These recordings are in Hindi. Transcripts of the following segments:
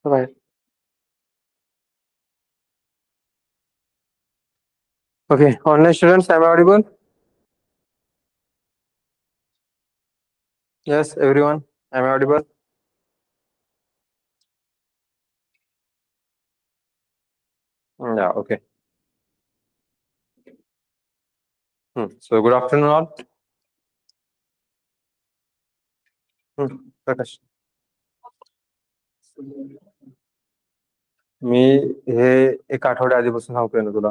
Right. Okay. Online students, am I audible? Yes, everyone. Am I audible? Yeah. Okay. So good afternoon all. प्रकाश, मी हे एक आठवड्या आधीपासून सांगतोय ना तुला.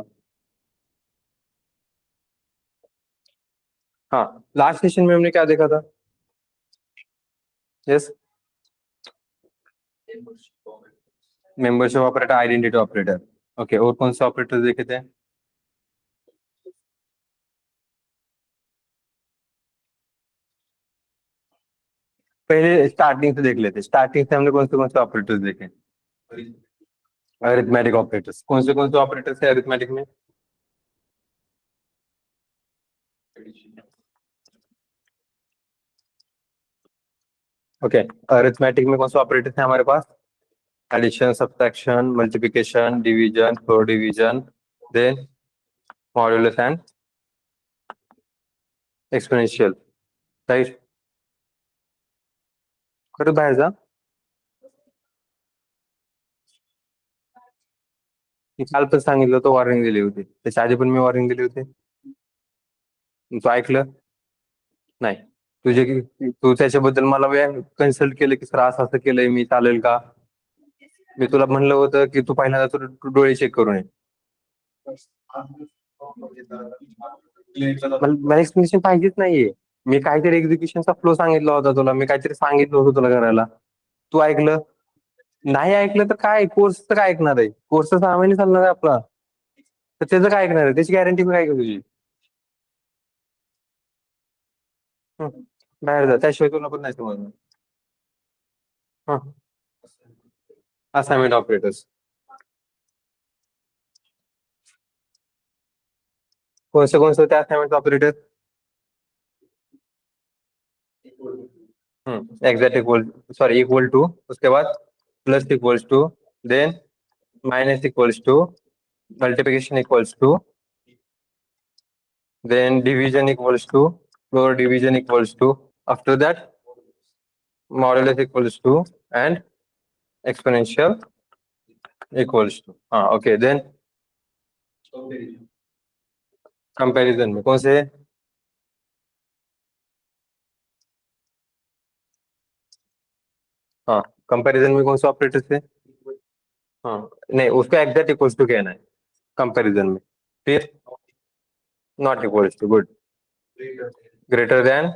हाँ, लास्ट सेशन में हमने क्या देखा था? Yes, membership operator, identity operator. Okay, और कौन से ऑपरेटर देखे थे? पहले स्टार्टिंग से देख लेते. स्टार्टिंग से हमने कौन से ऑपरेटर्स देखे? Arithmetic operators. कौन से ऑपरेटर्स है अरिथमेटिक में? ओके, अरिथमेटिक में कौन से ऑपरेटर्स हैं हमारे पास? Addition, subtraction, multiplication, division, floor division, then modulus and exponential. Right. करू बाहेर जा. मी काल पण सांगितलं होतं, वॉर्निंग दिली होती. त्याच्या आधी पण मी वॉर्निंग दिली होती. तू ऐकलं नाही. तू त्याच्याबद्दल मला कन्सल्ट केलं की सर असं असं केलंय, मी चालेल का? मी तुला म्हणलं होतं की तू पहिल्यांदा तू डोळे चेक करून ये. मला एक्सप्लेनेशन पाहिजेच नाहीये. मी काहीतरी एक्झिक्युशनचा फ्लो सांगितला होता तुला. मी काहीतरी सांगितलं होतं तुला करायला. तू ऐकलं नाही? ऐकलं तर काय, कोर्स तर काय ऐकणार आहे? कोर्स तर 6 महिने चालणार आहे आपला. तर त्याचं काय ऐकणार आहे? त्याची गॅरंटी काय का तुझी? हं. बाहेर जा, त्याशिवाय तुला पण नाही समजणार. Assignment operators. कौन से होते हैं assignment operator? Exact equal, sorry equal to, उसके बाद plus equals to, then minus equals to, multiplication equals to, then division equals to, lower division equals to, after that modulus equals to, and exponential equals to. हाँ, okay, then कंपैरिजन में कौन से? हाँ, कंपैरिजन में कौन से ऑपरेटर थे? हाँ, नहीं, उसका एग्जैक्ट इक्वल्स टू कहना है कंपैरिजन में. फिर not equals to, good. Greater than,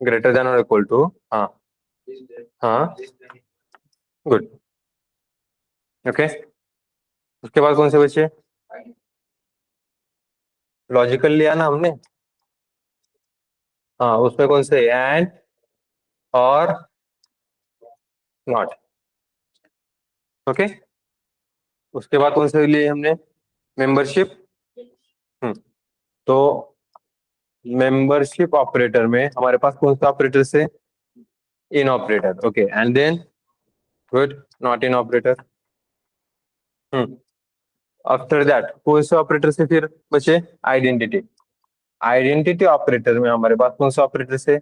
greater than और इक्वल टू. हाँ. हाँ, गुड. ओके, उसके बाद कौन से बचे? लॉजिकल लिया ना हमने. हाँ, उसमें कौन से? एंड, और, नॉट. ओके, उसके बाद कौन से लिए हमने? मेंबरशिप. तो मेंबरशिप ऑपरेटर में हमारे पास कौन सा ऑपरेटर से? In operator. Okay, and then good, not in operator. After that कौन से ऑपरेटर से फिर बचे? आइडेंटिटी. आइडेंटिटी ऑपरेटर में हमारे पास कौन सा ऑपरेटर से?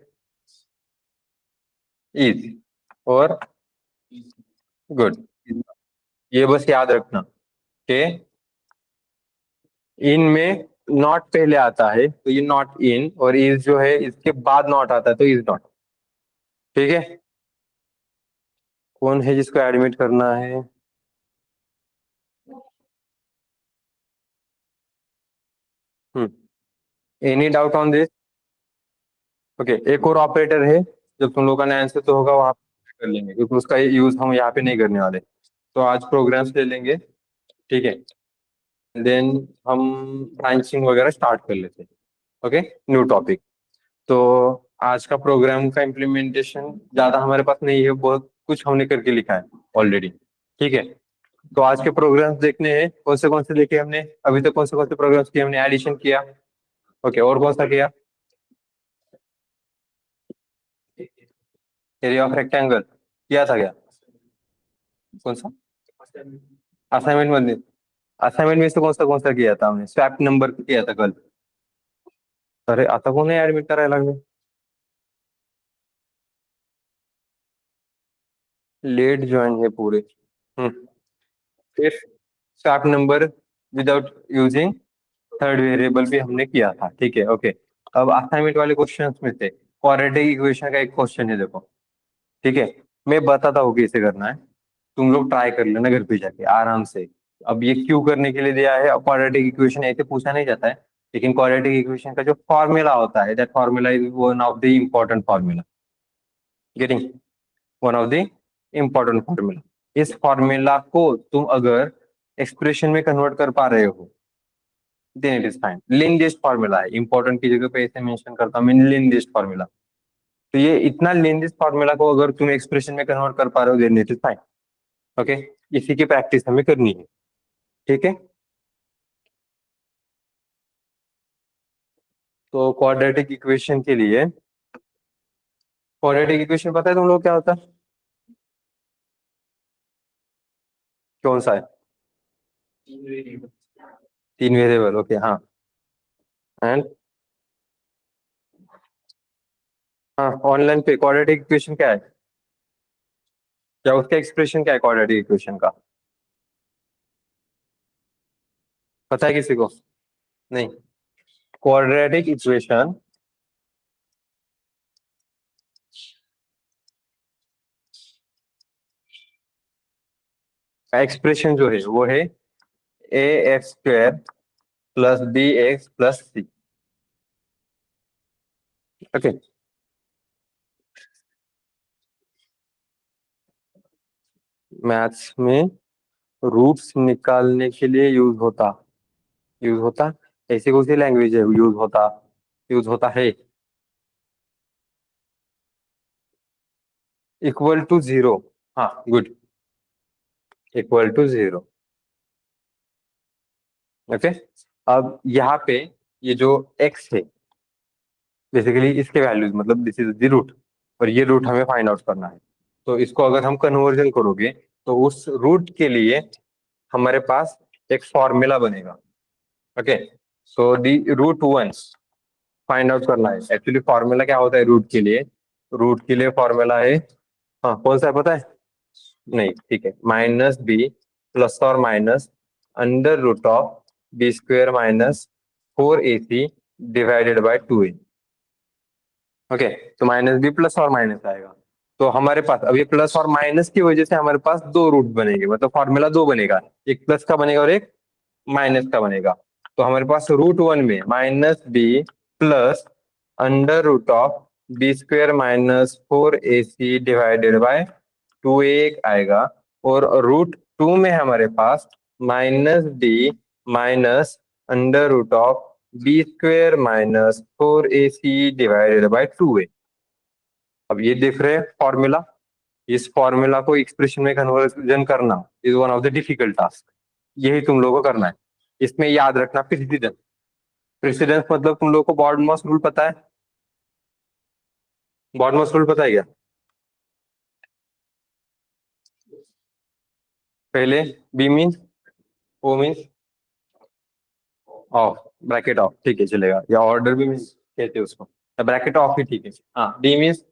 इज, और गुड. ये बस याद रखना कि इन में नॉट पहले आता है, तो ये नॉट इन, और इज जो है इसके बाद नॉट आता है, तो इज नॉट. ठीक है. कौन है जिसको एडमिट करना है? Any doubt on this? Okay, एक और ऑपरेटर है. जब तुम लोग का नया आंसर तो होगा वहां पे कर लेंगे, क्योंकि उसका यूज हम यहाँ पे नहीं करने वाले. तो आज प्रोग्राम्स ले लेंगे. ठीक है. देन हम ब्रांचिंग वगैरह स्टार्ट कर लेते हैं. Okay, new topic. तो आज का प्रोग्राम का इम्प्लीमेंटेशन ज्यादा हमारे पास नहीं है, बहुत कुछ हमने करके लिखा है ऑलरेडी. ठीक है. तो आज के प्रोग्राम्स देखने हैं. कौन से देखे हमने अभी तक? कौन से प्रोग्राम्स किए हमने? एडिशन किया. ओके, और कौन सा किया? एरिया ऑफ रेक्टेंगल किया था क्या? कौन सा असाइनमेंट में? असाइनमेंट में से कौन सा किया था हमने? स्वैप नंबर किया था कल। अरे आता कोण आहे ऍडमिट करायला लागले? लेट ज्वाइन है पूरे। हम्म। फिर swap number without using third variable भी हमने किया था, ठीक है ओके। अब असाइनमेंट वाले क्वेश्चंस में से क्वाड्रेटिक इक्वेशन का एक क्वेश्चन है, देखो ठीक है। मैं बताता हूँ कैसे करना है, तुम लोग ट्राई कर लेना घर पे जाके आराम से। अब ये क्यों करने के लिए दिया है? क्वाड्रेटिक इक्वेशन ऐसे पूछा नहीं जाता है, लेकिन क्वाड्रेटिक इक्वेशन का जो फॉर्मूला होता है, that formula is one of the important formula. Getting? One of the important formula. इस फॉर्मूला को तुम अगर एक्सप्रेशन में कन्वर्ट कर पा रहे हो, then it is fine. Lengthiest formula है, इंपॉर्टेंट की जगह पे ऐसे मेंशन करता हूँ मैं, लेंथेस्ट फॉर्मूला। तो ये इतना लेंथेस्ट फॉर्मूला को अगर तुम एक्सप्रेशन में कन्वर्ट कर पा रहे हो, then it is fine. Okay, इसी की प्रैक्टिस हमें करनी है, ठीक है। तो क्वाड्रेटिक इक्वेशन के लिए, क्वाड्रेटिक इक्वेशन पता है तुम लोग क्या होता है? कौन सा है? तीन वेरिएबल, ओके हाँ। एंड हाँ, ऑनलाइन पे क्वाड्रेटिक इक्वेशन क्या है? क्या उसका एक्सप्रेशन क्या है क्वाड्रेटिक इक्वेशन का? पता है किसी को? नहीं। क्वाड्रेटिक इक्वेशन का एक्सप्रेशन जो है वो है A X square plus B X plus C. Okay. Maths में रूट्स निकालने के लिए यूज होता ऐसी कौन सी लैंग्वेज है? यूज होता है इक्वल टू जीरो। हाँ good, equal to zero. Okay. अब यहाँ पे ये जो x है, बेसिकली इसके वैल्यूज, मतलब दिस इज द रूट, और ये रूट हमें फाइंड आउट करना है। तो इसको अगर हम कन्वर्जन करोगे, तो उस रूट के लिए हमारे पास एक फॉर्मूला बनेगा। Okay, so the root one find out करना है। एक्चुअली फॉर्मूला क्या होता है रूट के लिए? रूट के लिए फॉर्मूला है, हाँ कौन सा है पता है? नहीं, ठीक है, माइनस बी प्लस और minus under root of B square minus 4ac divided by 2a। Okay, तो माइनस बी प्लस और माइनस आएगा। तो हमारे पास अब ये प्लस और माइनस की वजह से हमारे पास दो रूट बनेंगे, मतलब फॉर्मूला दो बनेगा, एक प्लस का बनेगा और एक माइनस का बनेगा। तो हमारे पास रूट वन में minus B plus under root of B square minus 4ac divided by 2a आएगा। और रूट टू में हमारे पास minus D minus under root of B square minus 4ac divided by 2a। अब ये देख रहे हैं फॉर्मूला, इस फॉर्मूला को एक्सप्रेशन में कन्वर्जन करना is one of the difficult task. यही तुम लोगों को करना है। इसमें याद रखना प्रेसिडेंस। प्रेसिडेंस मतलब तुम लोगों को बॉर्डमॉस रूल पता है? बॉर्डमॉस रूल पता है क्या? पहले B means, O means of, bracket of, ठीक है चलेगा, या ऑर्डर भी मीन्स कहते हैं उसको, ब्रैकेट ऑफ ही ठीक है। हाँ, D means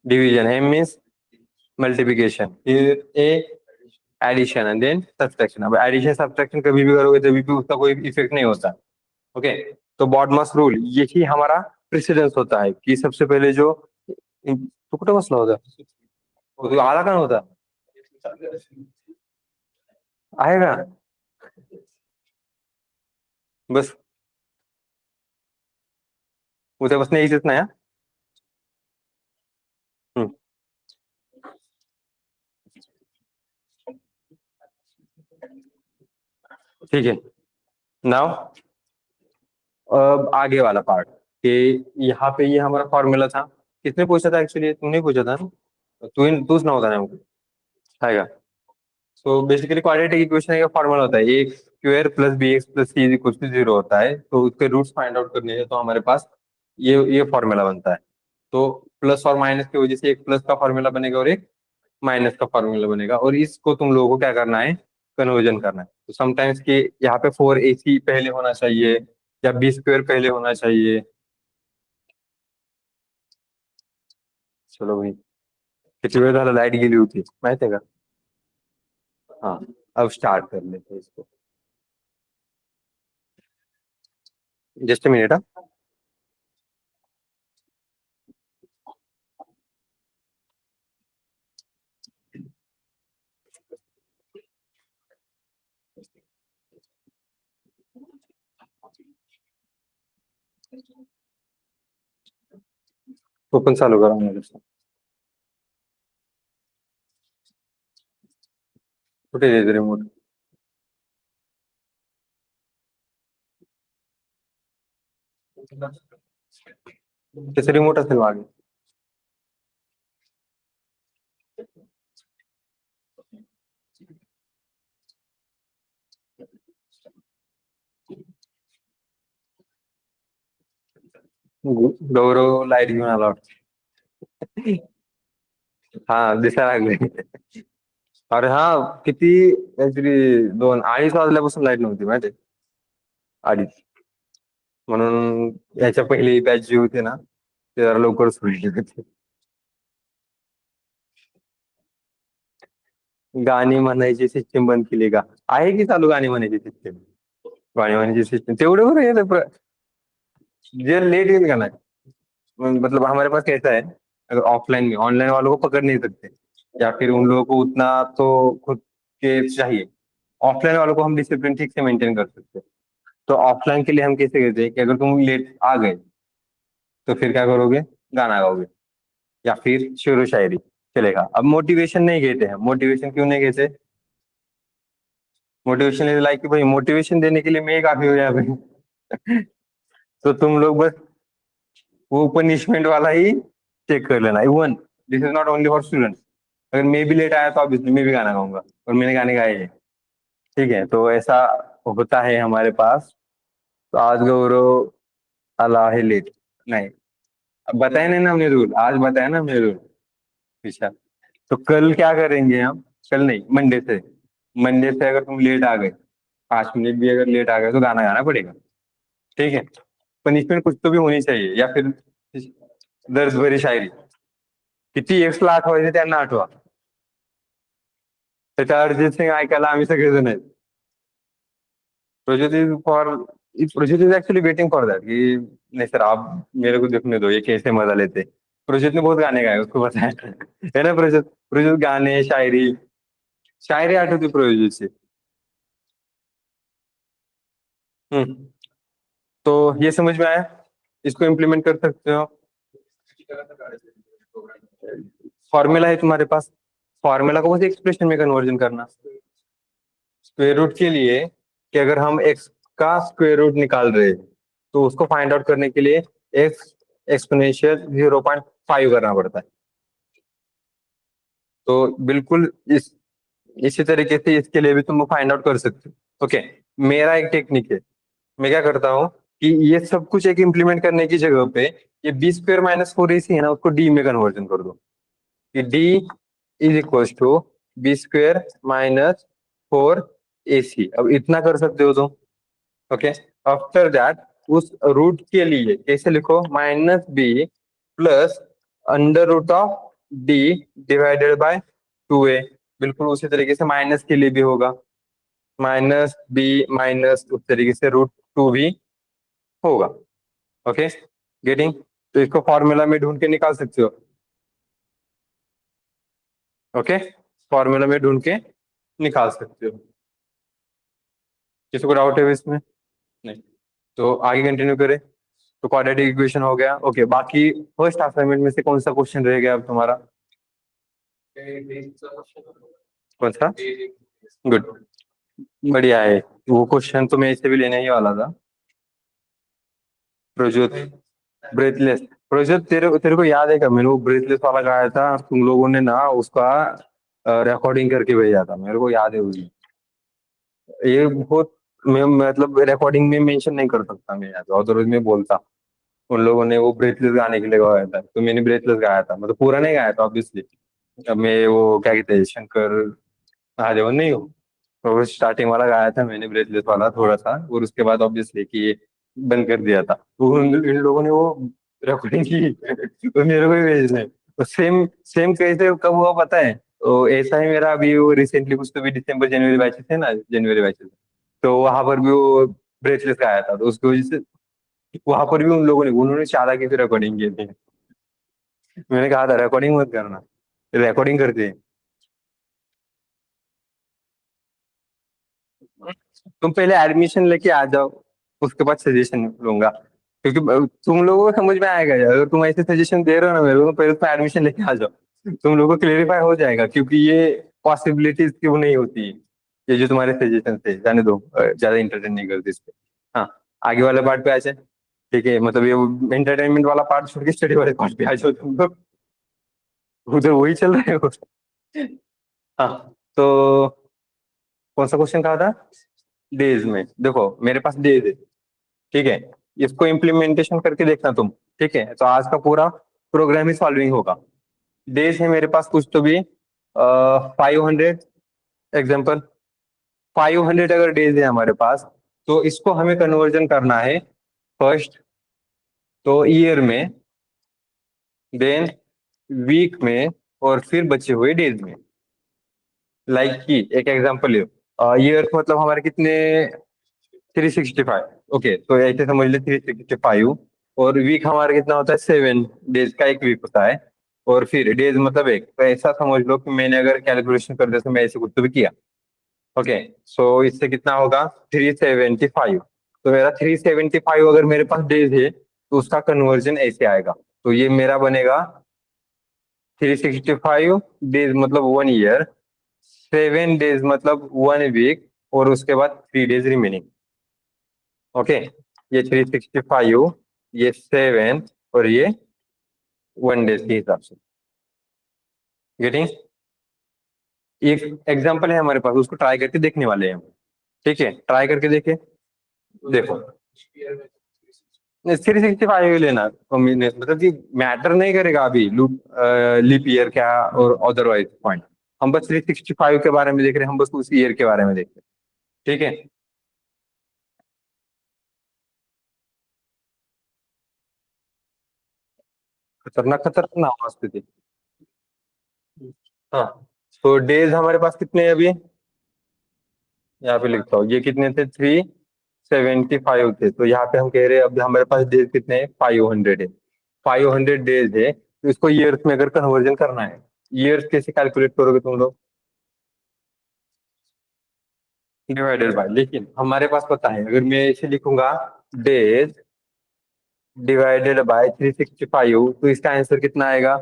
division, M means multiplication, फिर A addition and then subtraction. अब एडिशन सब्ट्रैक्शन कभी भी करोगे तभी भी उसका कोई इफेक्ट नहीं होता। ओके, तो बॉडमास रूल यही हमारा प्रेसिडेंस होता है कि सबसे पहले जो तू कुठं बसला होता, तू आला का नव्हता? आहे का? बस उद्यापासून यायचंच नाही हा? हम्म, ठीक है। नाउ अब आगे वाला पार्ट, कि यहाँ पे ये हमारा फॉर्मूला था। किसने पूछा था? एक्चुअली तूने पूछा था ना, तूच ना होता ना हमको आएगा। सो बेसिकली क्वाड्रेटिक इक्वेशन का फॉर्मूला होता है A square plus B X plus C equal to zero होता है। तो उसके रूट्स फाइंड आउट करने हैं, तो हमारे पास ये फॉर्मूला बनता है। तो प्लस और माइनस की वजह से एक प्लस का फॉर्मूला बनेगा और एक माइनस का फॉर्मूला बनेगा, और इसको तुम लोगों को क्या करना है, कन्वर्जन करना है। तो समटाइम्स कि यहाँ पे 4ac पहले होना चाहिए या b² पहले होना चाहिए। चलो भाई, किती वेळ झाला लाईट गेली होती माहिती आहे का? हाँ, अब स्टार्ट कर लेते हैं इसको। Just minute. ओपन चालू करा मेरे से। कुठे आहे रिमोट? त्याचं रिमोट असेल मागे। गौरव लाईट घेऊन आला वाटतं. हा, दिसायला लागले. अरे हा, किती काहीतरी 2-2:30 वाजल्यापासून लाईट नव्हती माहिती आहे? 2:30. म्हणून याच्या पहिली बॅच जी होती ना, ते जरा लवकर सोडली होती. गाणी म्हणायची सिस्टीम बंद केली का? आहे की चालू गाणी म्हणायची सिस्टीम? गाणी म्हणायची सिस्टीम तेवढे बरं येतं जे लेट येईल का नहीं, मतलब हमारे पास कैसा है, अगर ऑफलाइन में ऑनलाइन वालों को पकड़ नहीं सकते, या फिर उन लोगों को उतना तो खुद के चाहिए। ऑफलाइन वालों को हम डिसिप्लिन ठीक से मेंटेन कर सकते हैं। तो ऑफलाइन के लिए हम कैसे कहते हैं कि अगर तुम लेट आ गए तो फिर क्या करोगे, गाना गाओगे या फिर शेरो शायरी चलेगा। अब मोटिवेशन नहीं कहते हैं, मोटिवेशन क्यों नहीं कहते? मोटिवेशन इज लाइक कि भाई मोटिवेशन देने के लिए मैं ही काफी हो यहाँ पे। तो तुम लोग बस वो पनिशमेंट वाला ही चेक कर लेना। Even this is not only for students, अगर मैं भी लेट आया तो ऑब्वियसली मैं भी गाना गाऊंगा, और मैंने गाने गाए हैं। ठीक है, तो ऐसा होता है हमारे पास। तो आज गौरव अला है लेट। नहीं, अब बताया नहीं ना हमने रूल, आज बताया ना हमने रूल। अच्छा, तो कल क्या करेंगे हम? कल नहीं, मंडे से। मंडे से अगर तुम लेट आ गए, 5 मिनट भी अगर लेट आ गए, तो गाना गाना पड़ेगा। ठीक है, पनिशमेंट कुछ तो भी होनी चाहिए, या फिर दर्द भरी शायरी। किती एक्सला आठवायचे त्यांना आठवा. त्याच्या अरिजित सिंग ऐकायला आम्ही सगळेजण आहेत. Project is for project is actually waiting for that कि नहीं सर आप मेरे को देखने दो ये कैसे मजा लेते। प्रोजेक्ट ने बहुत गाने गाए, उसको पता है ना? प्रोजेक्ट प्रोजेक्ट गाने शायरी, शायरी आठवती प्रोजेक्ट से। हम्म, तो ये समझ में आया, इसको इम्प्लीमेंट कर सकते हो। फॉर्मूला है तुम्हारे पास, फॉर्मूला को बस एक्सप्रेशन में कन्वर्जन करना। स्क्वायर रूट के लिए, कि अगर हम एक्स का स्क्वायर रूट निकाल रहे हैं, तो उसको फाइंड आउट करने के लिए एक्स एक्सपोनेंशियल 0.5 करना पड़ता है। तो बिल्कुल इसी तरीके से इसके लिए भी तुम फाइंड आउट कर सकते हो। ओके, मेरा एक टेक्निक है, मैं क्या करता हूँ कि ये सब कुछ एक इम्प्लीमेंट करने की जगह पे, ये b² - 4ac है ना, उसको d में कन्वर्जन कर दो, कि d is equal to b² - 4ac। अब इतना कर सकते हो तुम। ओके, आफ्टर दैट उस रूट के लिए कैसे लिखो, -b plus under root of d divided by 2a। बिल्कुल उसी तरीके से माइनस के लिए भी होगा, -b माइनस उस तरीके से √2 भी होगा। Okay, getting? तो इसको फॉर्मूला में ढूंढ के निकाल सकते हो। ओके, फॉर्मूला में ढूंढ के निकाल सकते हो। किसी को डाउट है इसमें? नहीं, तो आगे कंटिन्यू करें। तो क्वाड्रेटिक इक्वेशन हो गया। ओके, बाकी फर्स्ट असाइनमेंट में से कौन सा क्वेश्चन रह गया अब तुम्हारा? कौन सा? गुड, बढ़िया है। वो क्वेश्चन तो मैं इससे भी लेने ही वाला था। प्रज्योत, ब्रेथलेस। प्रज्योत, तेरे तेरे को याद है क्या, मैंने वो ब्रेथलेस वाला गाया था, तुम लोगों ने ना उसका रिकॉर्डिंग करके भेजा था, मेरे को याद है वो। ये बहुत, मैं मतलब रिकॉर्डिंग में मेंशन नहीं कर सकता मैं यहाँ पे, अदरवाइज मैं बोलता। उन लोगों ने वो ब्रेथलेस गाने के लिए गाया था, तो मैंने ब्रेथलेस गाया था, मतलब पूरा नहीं गाया था ऑब्वियसली, अब मैं वो क्या कहते हैं, शंकर महादेवन नहीं हूँ। तो वो स्टार्टिंग वाला गाया था मैंने, ब्रेथलेस वाला थोड़ा सा, और उसके बाद ऑब्वियसली कि ये बंद कर दिया था। तो इन लोगों ने वो रिकॉर्डिंग की, वो मेरे को ही भेज रहे हैं। तो सेम सेम कैसे कब हुआ पता है? तो ऐसा ही मेरा अभी वो रिसेंटली कुछ तो भी दिसंबर जनवरी बैचेस है ना, जनवरी बैचेस, तो वहां पर भी वो ब्रेथलेस का आया था, तो उसकी वजह से वहां पर भी उन लोगों ने उन्होंने चालाकी से रिकॉर्डिंग किए थे। मैंने कहा था रिकॉर्डिंग मत करना, रिकॉर्डिंग करते हैं। तुम पहले एडमिशन लेके आ जाओ, उसके बाद सजेशन लूंगा, क्योंकि तुम लोगों को समझ में आएगा यार, अगर तुम ऐसे सजेशन दे रहे हो ना मेरे को, तो पहले तुम एडमिशन लेके आ जाओ, तुम लोगों को क्लेरिफाई हो जाएगा, क्योंकि ये पॉसिबिलिटीज क्यों नहीं होती। ये जो तुम्हारे सजेशन थे, जाने दो, ज्यादा इंटरटेन नहीं करते इस पे। हाँ, आगे वाले पार्ट पे आ जाए। ठीक है, मतलब ये एंटरटेनमेंट वाला पार्ट छोड़ के स्टडी वाले पार्ट पे आ जाओ तुम लोग, उधर वही चल रहे हो। हाँ, तो कौन सा क्वेश्चन कहा था? डेज में देखो, मेरे पास डेज है, ठीक है, इसको इम्प्लीमेंटेशन करके देखना तुम। ठीक है, तो आज का पूरा प्रोग्राम ही सॉल्विंग होगा। डेज है मेरे पास कुछ तो भी 500 एग्जाम्पल, 500 अगर डेज है हमारे पास, तो इसको हमें कन्वर्जन करना है फर्स्ट तो ईयर में, देन वीक में, और फिर बचे हुए डेज में। लाइक की एक एग्जांपल है, ईयर मतलब हमारे कितने, 365। ओके, तो ऐसे समझ ले 365, और वीक हमारा कितना होता है, 7 डेज का एक वीक होता है, और फिर डेज मतलब एक, तो ऐसा समझ लो कि मैंने अगर कैलकुलेशन कर दिया तो मैं ऐसे कुछ तो भी किया। ओके, सो इससे कितना होगा, 375। तो मेरा 375 अगर मेरे पास डेज है, तो उसका कन्वर्जन ऐसे आएगा। तो ये मेरा बनेगा 365 डेज मतलब 1 ईयर, 7 डेज मतलब 1 वीक, और उसके बाद 3 डेज रिमेनिंग। ओके, ये 365, ये 7, और ये 1 डेज के हिसाब से। गेटिंग? एक एग्जांपल है हमारे पास, उसको ट्राई करके देखने वाले हैं हम। ठीक है, ट्राई करके देखे। देखो, 365 लेना मतलब कि मैटर नहीं करेगा अभी लूप, लीप ईयर क्या और अदरवाइज पॉइंट। हम बस 365 के बारे में देख रहे हैं, हम बस उस ईयर के बारे में देख रहे हैं। ठीक है। खतरनाक खतरनाक आवाज पे थी। हाँ, तो डेज हमारे पास कितने हैं अभी? यहाँ पे लिखता हूँ, ये कितने थे, 375 थे, तो यहाँ पे हम कह रहे हैं अब हमारे पास डेज कितने हैं, 500 है। 500 डेज है, तो इसको ईयर्स में अगर कन्वर्जन करना है, ईयर्स कैसे कैलकुलेट करोगे तुम लोग? डिवाइडेड बाय, लेकिन हमारे पास पता है, अगर मैं इसे लिखूंगा डेज डिवाइडेड बाय 365, तो इसका आंसर कितना आएगा,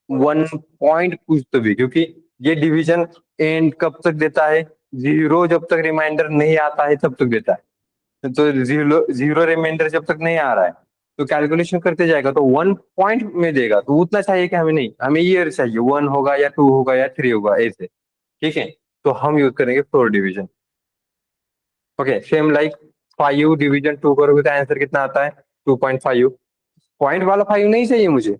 1 पॉइंट कुछ तो भी, क्योंकि ये डिवीजन एंड कब तक देता है, जीरो जब तक रिमाइंडर नहीं आता है तब तक देता है। तो जीरो जीरो रिमाइंडर जब तक नहीं आ रहा है, तो कैलकुलेशन करते जाएगा, तो 1 पॉइंट में देगा, तो उतना चाहिए कि हमें नहीं, हमें ईयर चाहिए, 1 होगा या 2 होगा या 3 होगा ऐसे। ठीक है, तो हम यूज करेंगे 4 division. Okay, same like 5 division 2 करोगे तो आंसर कितना आता है, 2.5। पॉइंट वाला 5 नहीं चाहिए मुझे,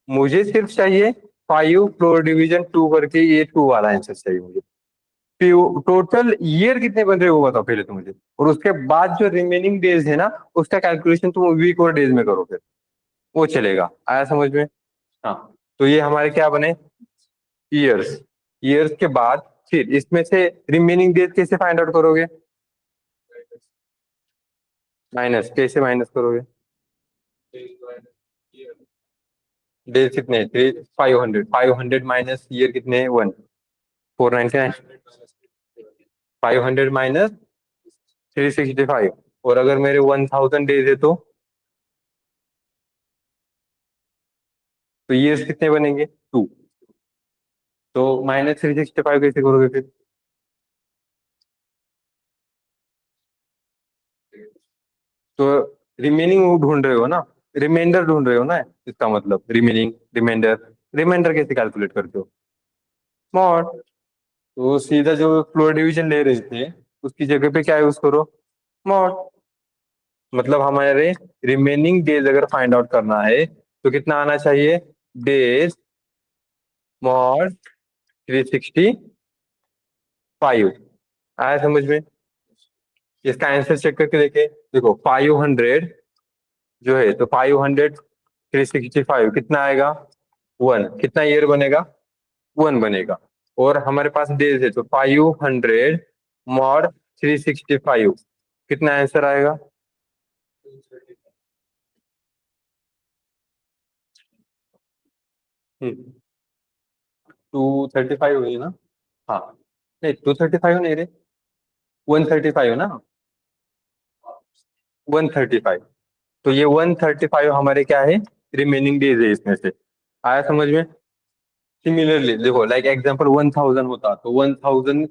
मुझे सिर्फ चाहिए 5 4 डिवीजन 2 करके ये 2 वाला आंसर चाहिए मुझे। टोटल ईयर कितने बन रहे हो वो बताओ पहले तो मुझे, और उसके बाद जो रिमेनिंग डेज है ना, उसका कैलकुलेशन तुम वीक और डेज में करो फिर, वो चलेगा। आया समझ में? हाँ, तो ये हमारे क्या बने, ईयर्स। ईयर्स के बाद फिर इसमें से रिमेनिंग डेज कैसे फाइंड आउट करोगे, माइनस, कैसे माइनस करोगे? डेज कितने, 500 माइनस ईयर कितने हैं, 499। 500 माइनस 365, और अगर मेरे 1000 डेज है तो ईयर्स कितने बनेंगे, 2। तो -365 कैसे करोगे फिर? तो रिमेनिंग ढूंढ रहे हो ना, रिमाइंडर ढूंढ रहे हो ना, इसका मतलब रिमेनिंग रिमाइंडर, रिमाइंडर कैसे कैलकुलेट करते हो, स्मॉट। तो सीधा जो फ्लोर डिवीजन ले रहे थे, उसकी जगह पे क्या यूज करो, स्मॉट। मतलब हमारे रिमेनिंग डेज अगर फाइंड आउट करना है, तो कितना आना चाहिए, डेज मॉड 365 आया समझ में? इसका आंसर चेक करके देखे। देखो 500 जो है, तो 500 365 कितना आएगा? 1। कितना ईयर बनेगा? 1 बनेगा। और हमारे पास डेज है, तो 500 mod 365 कितना आंसर आएगा? 235 हुई ना? हाँ, नहीं 235 नहीं रे, 135 है ना? 135। तो ये 135 हमारे क्या है? रिमेनिंग डेज है इसमें से। आया समझ में? सिमिलरली देखो, लाइक एग्जांपल 1000 होता, तो 1000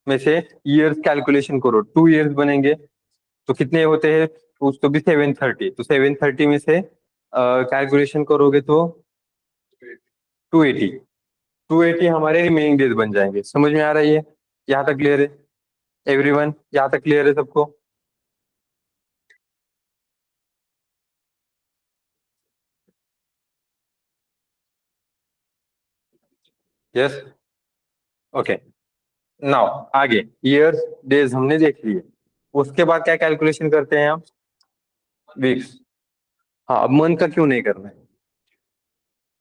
में से ईयर्स कैलकुलेशन करो, 2 ईयर्स बनेंगे। तो कितने होते हैं? उस तो भी 730, तो 730 में से कैलकुलेशन करोगे तो 280। 280 हमारे रिमेनिंग डेज बन जाएंगे। समझ में आ रहा है ये? यहाँ तक क्लियर है एवरीवन? यहाँ तक क्लियर है सबको? यस। ओके। नाउ आगे ईयर्स डेज हमने देख लिए। उसके बाद क्या कैलकुलेशन करते हैं हम? वीक्स। हाँ, अब मंथ का क्यों नहीं करना है?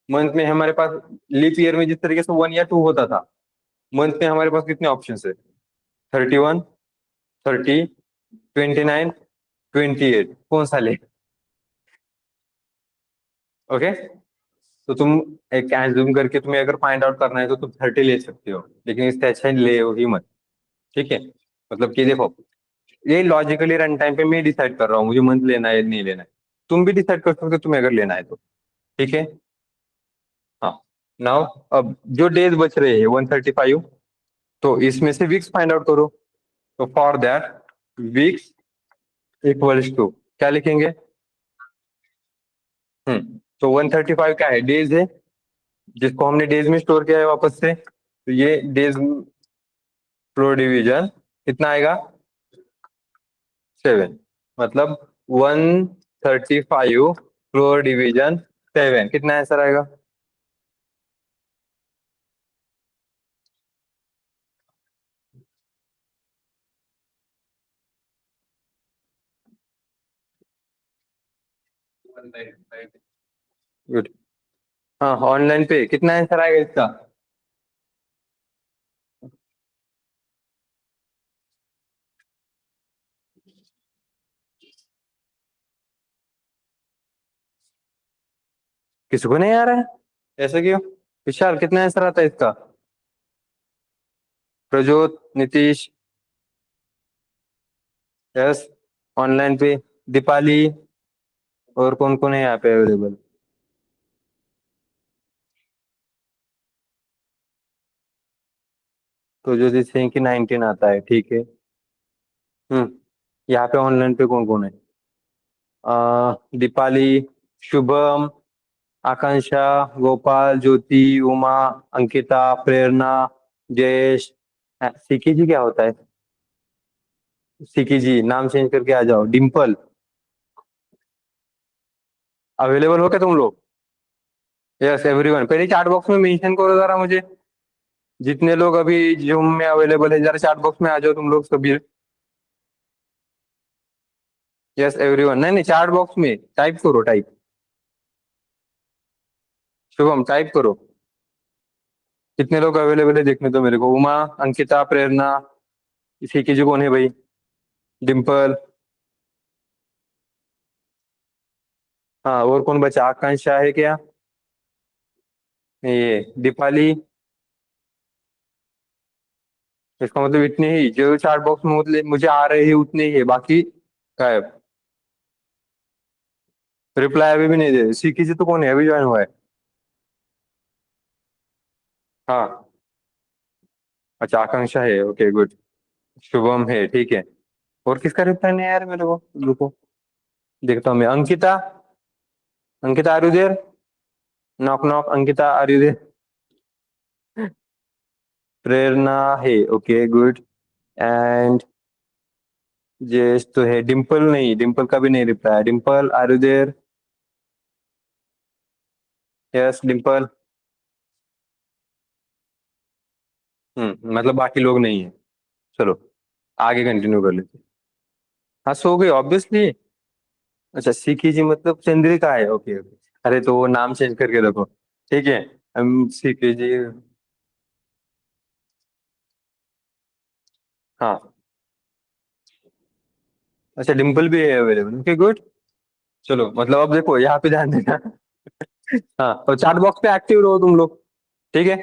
मंथ में हमारे पास लीप ईयर में जिस तरीके से 1 या 2 होता था, मंथ में हमारे पास कितने ऑप्शन है? 31, 30, 29, 28, कौन सा ले? ओके। तो तुम एक एज्यूम करके तुम्हें अगर फाइंड आउट करना है तो तुम 30 ले सकते हो, लेकिन इससे अच्छा ले ही मत। ठीक है? मतलब कि देखो, ये लॉजिकली रन टाइम पे मैं डिसाइड कर रहा हूँ मुझे मंथ लेना है नहीं लेना है। तुम भी डिसाइड कर सकते हो तुम्हें अगर लेना है तो। ठीक है? हाँ। नाउ अब जो डेज बच रहे हैं 135, तो इसमें से वीक्स फाइंड आउट करो। तो for that weeks equals to क्या लिखेंगे? तो 135 क्या है? डेज है, जिसको हमने डेज में स्टोर किया है वापस से। तो ये डेज फ्लोर डिवीजन कितना आएगा? 7। मतलब 135 फ्लोर डिवीजन 7 कितना आंसर आएगा? गुड। हाँ, ऑनलाइन पे कितना आंसर आएगा इसका? किसी को नहीं आ रहा है? ऐसा क्यों? विशाल कितना आंसर आता है इसका? प्रजोत, नीतीश? यस। ऑनलाइन पे दीपाली, और कौन कौन है यहाँ पे अवेलेबल? तो जो जिससे कि 19 आता है, ठीक है। हम्म। यहाँ पे ऑनलाइन पे कौन कौन है? दीपाली, शुभम, आकांक्षा, गोपाल, ज्योति, उमा, अंकिता, प्रेरणा, जयेश। सिकी जी क्या होता है? सिकी जी नाम चेंज करके आ जाओ। डिम्पल। अवेलेबल हो क्या तुम लोग? यस एवरीवन, पहले चैट बॉक्स में मेंशन करो जरा मुझे, जितने लोग अभी जूम में अवेलेबल है, जरा चैट बॉक्स में आ जाओ तुम लोग सभी। यस एवरीवन, नहीं नहीं, चैट बॉक्स में टाइप करो, टाइप। शुभम टाइप करो, कितने लोग अवेलेबल है देखने दो मेरे को। उमा, अंकिता, प्रेरणा, सिकी जी कौन है भाई? डिम्पल। हाँ, और कौन बचा? आकांक्षा है क्या? ये दीपाली। इसका मतलब इतने ही जो चैट बॉक्स में मतलब मुझे आ रहे हैं उतने ही है, बाकी गायब। रिप्लाई अभी भी नहीं दे। सीखी जी तो कौन है, अभी ज्वाइन हुआ है? हाँ। अच्छा, आकांक्षा है, ओके गुड। शुभम है, ठीक है। और किसका रिप्लाई नहीं आया यार मेरे को? रुको, देखता हूँ मैं। Ankita, Ankita are you there? Knock knock, Ankita are you there? Prerna है, ओके गुड। एंड जेस तो है। डिम्पल नहीं, डिम्पल का भी नहीं रिप्लाई। Dimple are you there? Yes Dimple. मतलब बाकी लोग नहीं है। चलो आगे कंटिन्यू कर लेते हैं। हाँ सो गई ऑब्वियसली। अच्छा सीखी जी मतलब चंद्रिका है, ओके ओके। अरे तो वो नाम चेंज करके रखो। ठीक है। हम सीखी जी। हाँ। अच्छा डिम्पल भी है अवेलेबल, ओके गुड। चलो मतलब अब देखो यहाँ पे ध्यान देना। हाँ तो चैट बॉक्स पे एक्टिव रहो तुम लोग। ठीक है।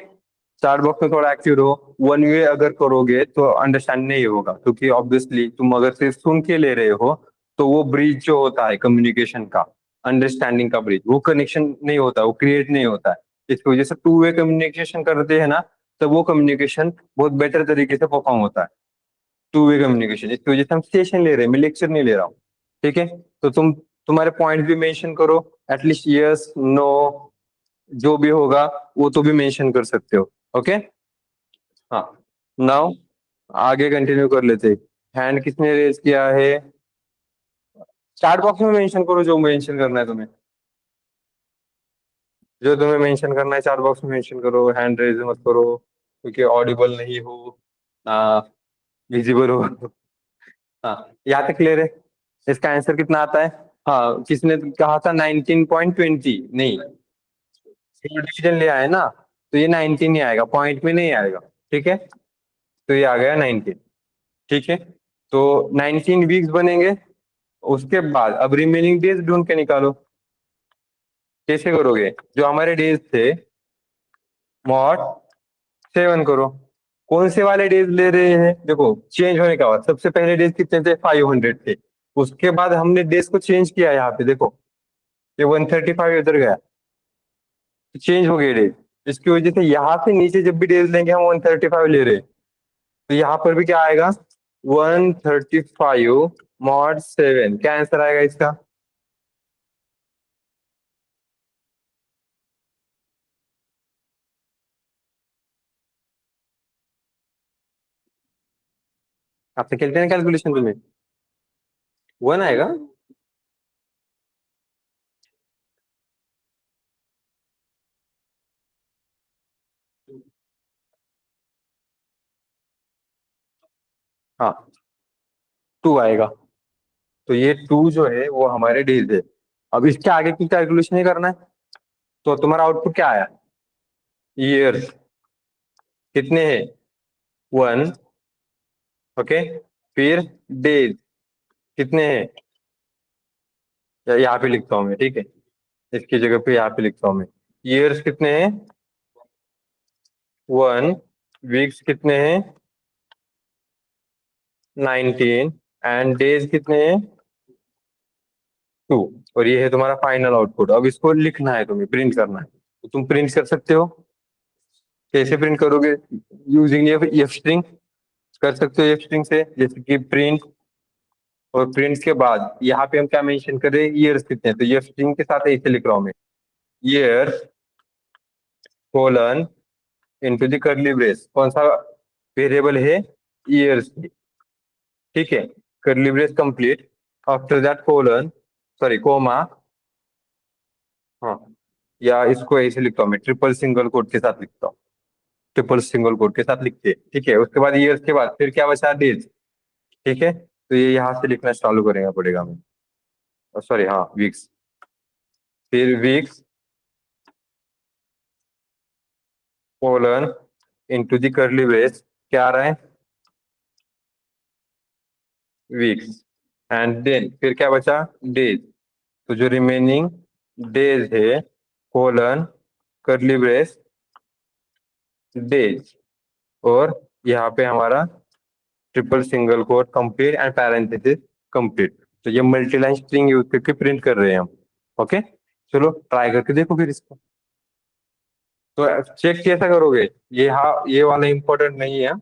चैट बॉक्स में थोड़ा एक्टिव रहो, वन वे अगर करोगे तो अंडरस्टैंड नहीं होगा, क्योंकि ऑब्वियसली तुम अगर सिर्फ सुन के ले रहे हो तो वो ब्रिज जो होता है कम्युनिकेशन का, अंडरस्टैंडिंग का ब्रिज, वो कनेक्शन नहीं होता, वो क्रिएट नहीं होता है। इसकी वजह से टू वे कम्युनिकेशन करते हैं ना, तो वो कम्युनिकेशन बहुत बेटर तरीके से परफॉर्म होता है। टू वे कम्युनिकेशन, इसकी वजह से हम स्टेशन ले रहे हैं, मैं लेक्चर नहीं ले रहा हूँ। ठीक है। तो तुम तुम्हारे पॉइंट भी मेंशन करो, एटलीस्ट यस नो जो भी होगा वो तो भी मेंशन कर सकते हो। ओके। हाँ। नाउ आगे कंटिन्यू कर लेते। हैंड किसने रेज किया है? चैट बॉक्स में मेंशन करो जो मेंशन करना है तुम्हें। जो तुम्हें मेंशन करना है चैट बॉक्स में मेंशन करो, हैंड रेज मत करो क्योंकि ऑडिबल नहीं हो ना, विजिबल हो। हाँ यहाँ तक क्लियर है। इसका आंसर कितना आता है? हाँ किसने कहा था 19.20? नहीं, डिवीजन ले आए ना, तो ये 19 ही आएगा, पॉइंट में नहीं आएगा। ठीक है। तो ये आ गया 19। ठीक है। तो 19 वीक्स बनेंगे। उसके बाद अब रिमेनिंग डेज ढूंढ के निकालो। कैसे करोगे? जो हमारे डेज थे मॉड 7 करो। कौन से वाले डेज ले रहे हैं? देखो चेंज होने का बाद सबसे पहले डेज कितने थे? 500 थे। उसके बाद हमने डेज को चेंज किया, यहाँ पे देखो ये 135 इधर गया, तो चेंज हो गए डेज। इसकी वजह से यहाँ से नीचे जब भी डेज लेंगे हम 135 ले रहे हैं, तो यहाँ पर भी क्या आएगा? 135 मॉड 7। क्या आंसर आएगा इसका? आपने खेलते हैं कैलकुलेशन तुम्हें? 1 आएगा। हाँ 2 आएगा। तो ये 2 जो है वो हमारे डेज है। अब इसके आगे की कैलकुलेशन ही करना है। तो तुम्हारा आउटपुट क्या आया? ईयर्स कितने हैं? 1। ओके। फिर डेज कितने हैं? यहाँ पे लिखता हूँ मैं, ठीक है। इसकी जगह पे यहाँ पे लिखता हूँ मैं। ईयर्स कितने हैं? 1। वीक्स कितने हैं? 19। एंड डेज कितने हैं? 2। और ये है तुम्हारा फाइनल आउटपुट। अब इसको लिखना है, तुम्हें प्रिंट करना है, तो तुम प्रिंट कर सकते हो। कैसे प्रिंट करोगे? Using F string. कर सकते हो एफ स्ट्रिंग से, जैसे कि प्रिंट। और प्रिंट के बाद यहाँ पे हम क्या मेंशन करें? ईयर्स कितने हैं, तो ये स्ट्रिंग के साथ ऐसे लिख रहा हूँ मैं। Year colon into the curly brace, कौन सा वेरिएबल है? ईयर्स। ठीक है। Curly brace complete, after that colon, sorry comma. हाँ। या इसको ऐसे लिखता हूँ मैं, ट्रिपल सिंगल कोट के साथ लिखता हूँ। ट्रिपल सिंगल कोट के साथ लिखते हैं, ठीक है। उसके बाद ईयर्स के बाद फिर क्या बचा? डेज। ठीक है। तो ये यहाँ से लिखना चालू करेगा पड़ेगा हमें। सॉरी हाँ वीक्स। फिर weeks colon into the curly brace, क्या आ रहा है? वीक्स। एंड देन फिर क्या बचा? डेज। तो जो रिमेनिंग डेज है कोलन करली ब्रेस डेज, और यहाँ पे हमारा triple single quote complete and parenthesis complete. तो ये मल्टीलाइन स्ट्रिंग यूज करके प्रिंट कर रहे हैं हम। ओके। चलो ट्राई करके देखो फिर इसको। तो चेक कैसा करोगे? ये वाला इंपॉर्टेंट नहीं है।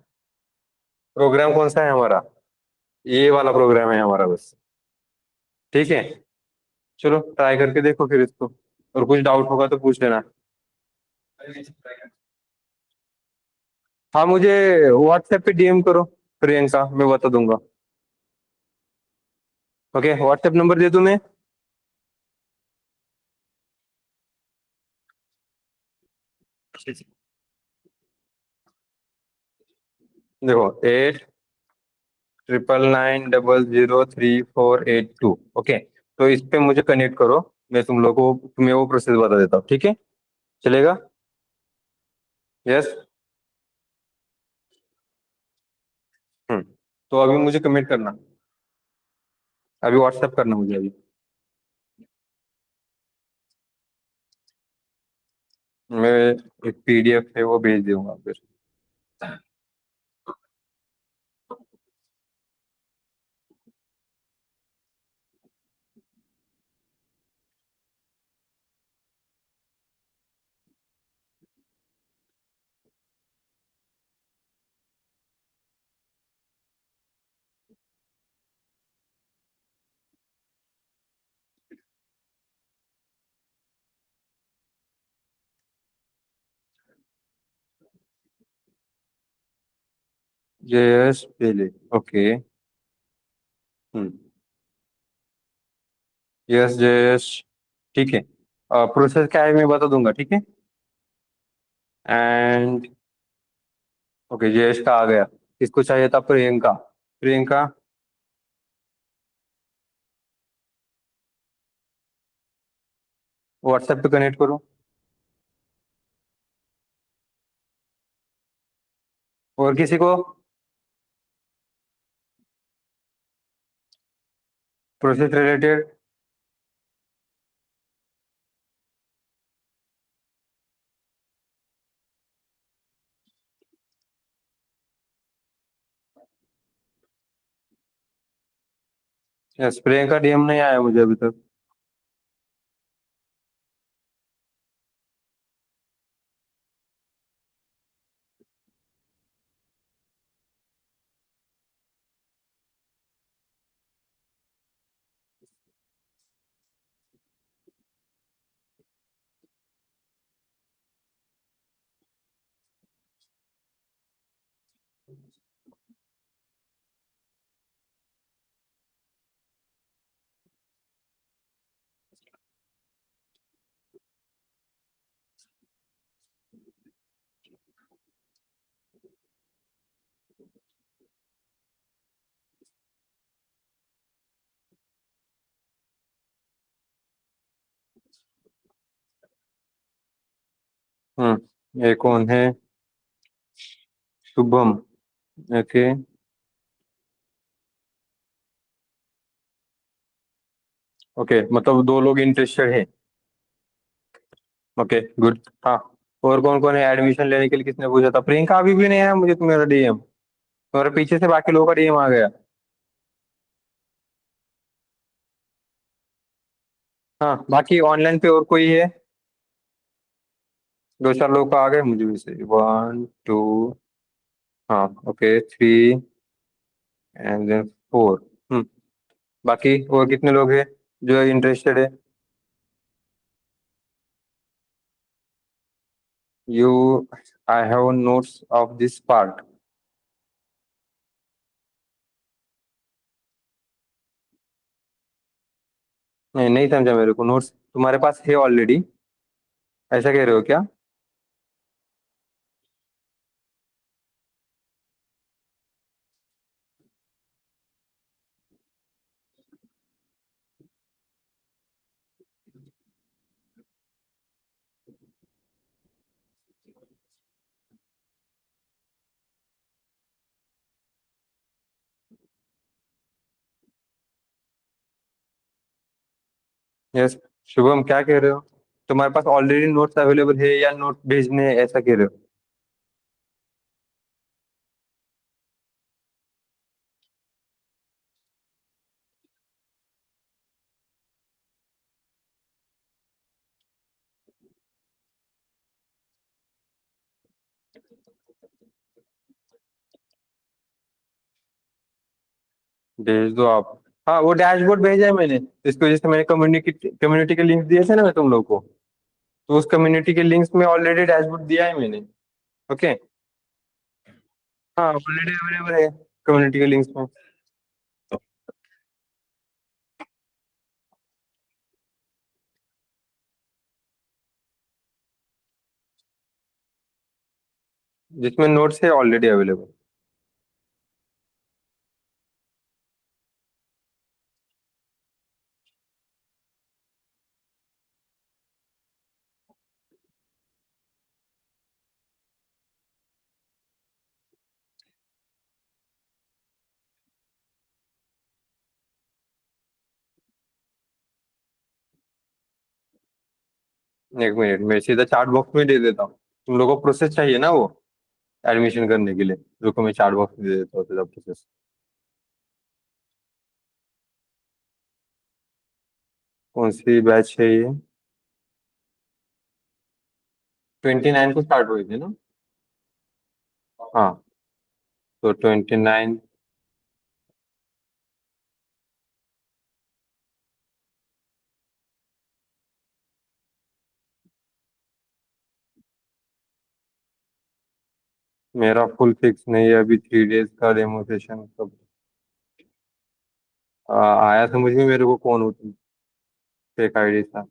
प्रोग्राम कौन सा है हमारा? ये वाला प्रोग्राम है हमारा बस। ठीक है। चलो ट्राई करके देखो फिर इसको, और कुछ डाउट होगा तो पूछ लेना। हाँ मुझे व्हाट्सएप पे डीएम करो प्रियंका, मैं बता दूंगा। ओके व्हाट्सएप नंबर दे दूं मैं? देखो 8 999 0 3 4 8 2। ओके, तो इस पे मुझे कनेक्ट करो। मैं तुम लोग को तुम्हें वो प्रोसेस बता देता हूँ, ठीक है? चलेगा? यस। हम्म। तो अभी मुझे कमेंट करना, अभी व्हाट्सएप करना मुझे अभी। मैं एक पीडीएफ है वो भेज दूंगा फिर। यस पहले। ओके। हम्म। Yes yes. ठीक है। प्रोसेस क्या है मैं बता दूंगा, ठीक है? एंड ओके, जयेश का आ गया। किसको चाहिए था? प्रियंका। प्रियंका, व्हाट्सएप पे कनेक्ट करो। और किसी को? Process related. Yes, Priyanka DM नहीं आया मुझे अभी तक। ये कौन है? शुभम। ओके। ओके, मतलब दो लोग इंटरेस्टेड हैं। Okay good. हाँ। और कौन कौन है एडमिशन लेने के लिए? किसने पूछा था? प्रियंका अभी भी नहीं आया मुझे तुम्हारा डीएम। तुम्हारे पीछे से बाकी लोगों का डीएम आ गया। हाँ, बाकी ऑनलाइन पे और कोई है? दो चार लोग का आ गए मुझे भी से। 1 2। हाँ। Okay 3 and then 4। हम्म। बाकी और कितने लोग हैं जो इंटरेस्टेड है? You, I have notes of this part. नहीं, नहीं समझा मेरे को। नोट्स तुम्हारे पास है ऑलरेडी, ऐसा कह रहे हो क्या? यस। शुभम क्या कह रहे हो? तुम्हारे पास ऑलरेडी नोट्स अवेलेबल है या नोट भेजने हैं, ऐसा कह रहे हो? भेज दो आप। हाँ, वो डैशबोर्ड भेजा है मैंने। इसकी वजह से मैंने कम्युनिटी कम्युनिटी के लिंक दिए थे ना मैं तुम लोग को। तो उस कम्युनिटी के लिंक्स में ऑलरेडी डैशबोर्ड दिया है मैंने। ओके। हाँ, ऑलरेडी अवेलेबल है कम्युनिटी के लिंक्स में। जिसमें नोट्स है ऑलरेडी अवेलेबल। एक मिनट, मैं सीधा चार्ट बॉक्स में दे देता हूँ। तुम लोगों को प्रोसेस चाहिए ना वो एडमिशन करने के लिए, रुको मैं चार्ट बॉक्स में दे देता हूँ सीधा प्रोसेस। कौन सी बैच है ये? 29 को स्टार्ट हुई थी ना? हाँ, तो 29। मेरा फुल फिक्स नहीं है अभी, 3 डेज का डेमो सेशन कब आया समझ में मेरे को कौन हो तुम, फेक आईडी था।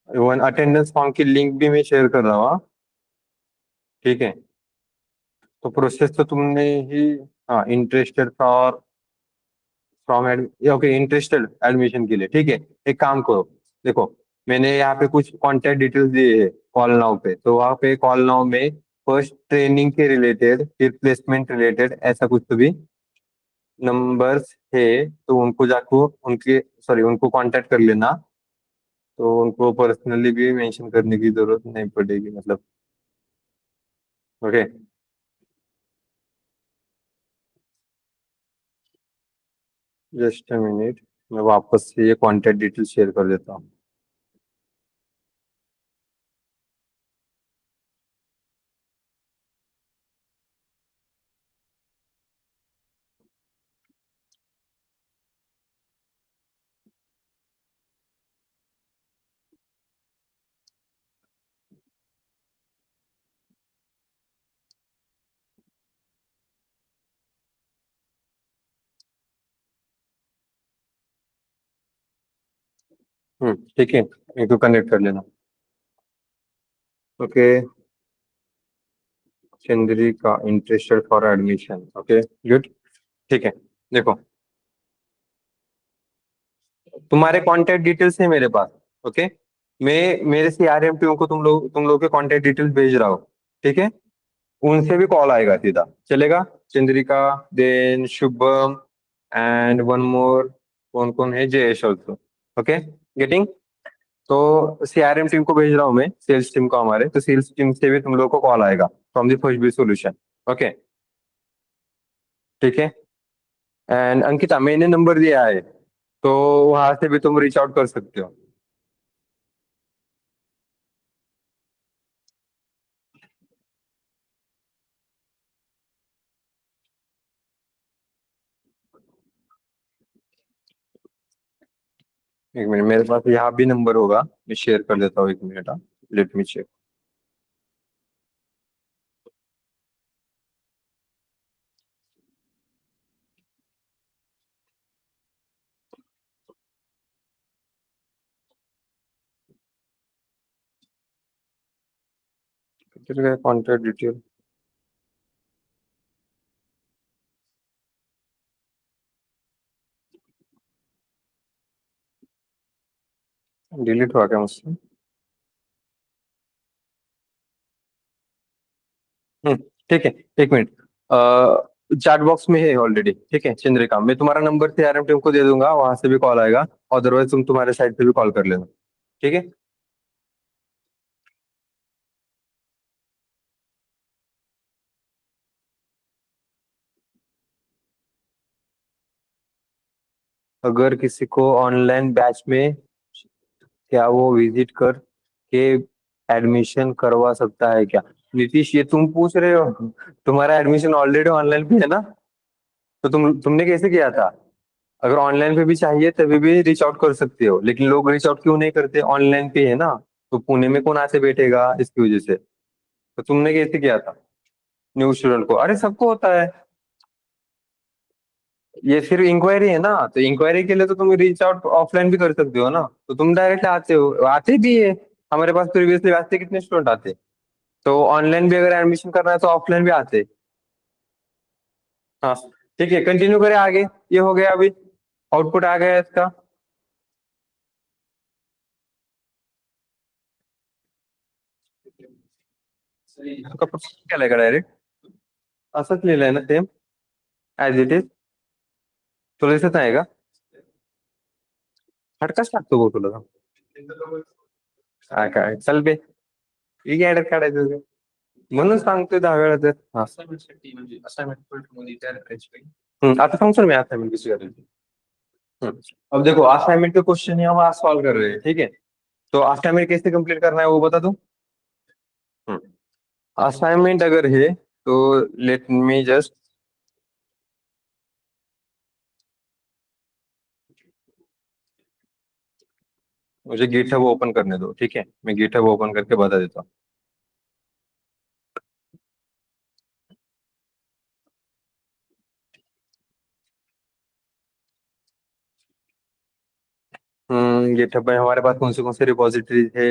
वन अटेंडेंस फॉर्म की लिंक भी मैं शेयर कर रहा हूँ, हाँ? ठीक है। तो प्रोसेस तो तुमने ही, हाँ, interested for from okay, interested admission के लिए, ठीक है। एक काम करो, देखो, मैंने यहाँ पे कुछ कॉन्टेक्ट डिटेल्स दिए है कॉल नाउ पे, तो वहाँ पे कॉल नाउ में फर्स्ट ट्रेनिंग के रिलेटेड, फिर प्लेसमेंट रिलेटेड, ऐसा कुछ तो भी नंबर्स है। तो उनको जाको उनके, सॉरी, उनको कांटेक्ट कर लेना। तो उनको पर्सनली भी मेंशन करने की जरूरत नहीं पड़ेगी, मतलब। ओके। जस्ट अ मिनट, मैं वापस से ये कांटेक्ट डिटेल शेयर कर देता हूँ। ठीक है, इनको कनेक्ट कर लेना। Okay. Chandrika interested for admission, okay, good. ठीक है, देखो, तुम्हारे कांटेक्ट डिटेल्स है मेरे पास। ओके। मैं मेरे सीआरएम टीम को तुम लोग के कांटेक्ट डिटेल्स भेज रहा हूँ, ठीक है। उनसे भी कॉल आएगा सीधा, चलेगा। Chandrika, then Shubham, and one more, कौन कौन है, जयेश ऑल्सो। Okay, getting. तो सीआरएम टीम को भेज रहा हूँ मैं, सेल्स टीम को हमारे, तो सेल्स टीम से भी तुम लोग को कॉल आएगा from the first B solution. Okay, ठीक है। एंड अंकिता, मैंने नंबर दिया है, तो वहां से भी तुम रीच आउट कर सकते हो। एक मिनट, मेरे पास यहाँ भी नंबर होगा, मैं शेयर कर देता हूँ, एक मिनट, हाँ। Let me check. किधर गया कॉन्टेक्ट डिटेल? डिलीट हुआ क्या मुझसे? हम्म, ठीक है। एक मिनट, चैट बॉक्स में है ऑलरेडी, ठीक है। चंद्रिका, मैं तुम्हारा नंबर सीआरएम टीम को दे दूंगा, वहां से भी कॉल आएगा। अदरवाइज तुम तुम्हारे साइड से भी कॉल कर लेना, ठीक है। अगर किसी को ऑनलाइन बैच में, क्या वो विजिट कर के एडमिशन करवा सकता है क्या? नीतीश, ये तुम पूछ रहे हो? तुम्हारा एडमिशन ऑलरेडी ऑनलाइन पे है ना? तो तुमने कैसे किया था? अगर ऑनलाइन पे भी चाहिए तभी भी रीच आउट कर सकते हो, लेकिन लोग रीच आउट क्यों नहीं करते? ऑनलाइन पे है ना, तो पुणे में कौन आके बैठेगा इसकी वजह से। तो तुमने कैसे किया था? न्यू स्टूडेंट को, अरे सबको होता है। ये सिर्फ इंक्वायरी है ना, तो इंक्वायरी के लिए तो तुम रीच आउट ऑफलाइन भी कर सकते हो ना, तो तुम डायरेक्ट आते हो, आते भी है। हमारे पास प्रीवियसली आते कितने स्टूडेंट आते। तो ऑनलाइन भी अगर एडमिशन करना है तो ऑफलाइन भी आते। हाँ, ठीक है, कंटिन्यू करें आगे। ये हो गया अभी। आउटपुट आ गया इसका। आपका प्रोसेस क्या लगेगा डायरेक्ट असंच लिहिलंय ना सेम ऍज इट इज तुला दिसत नाही का हटकाच टाकतो भाऊ तुला काय चल बे ठीक ऍडर काढायचं तुझं. म्हणून सांगतोय 10 वेळा तर हा आता सांगतो ना मैं असाइनमेंट किसी करायची अब देखो असाइनमेंट के क्वेश्चन ही हम आज सॉल्व कर रहे हैं ठीक है तो असाइनमेंट कैसे कंप्लीट करना है वो बता दूं असाइनमेंट अगर है तो लेट मी जस्ट मुझे गिटहब ओपन करने दो ठीक है मैं गिटहब ओपन करके बता देता हूँ गिटहब में हमारे पास कौन से रिपोजिटरीज है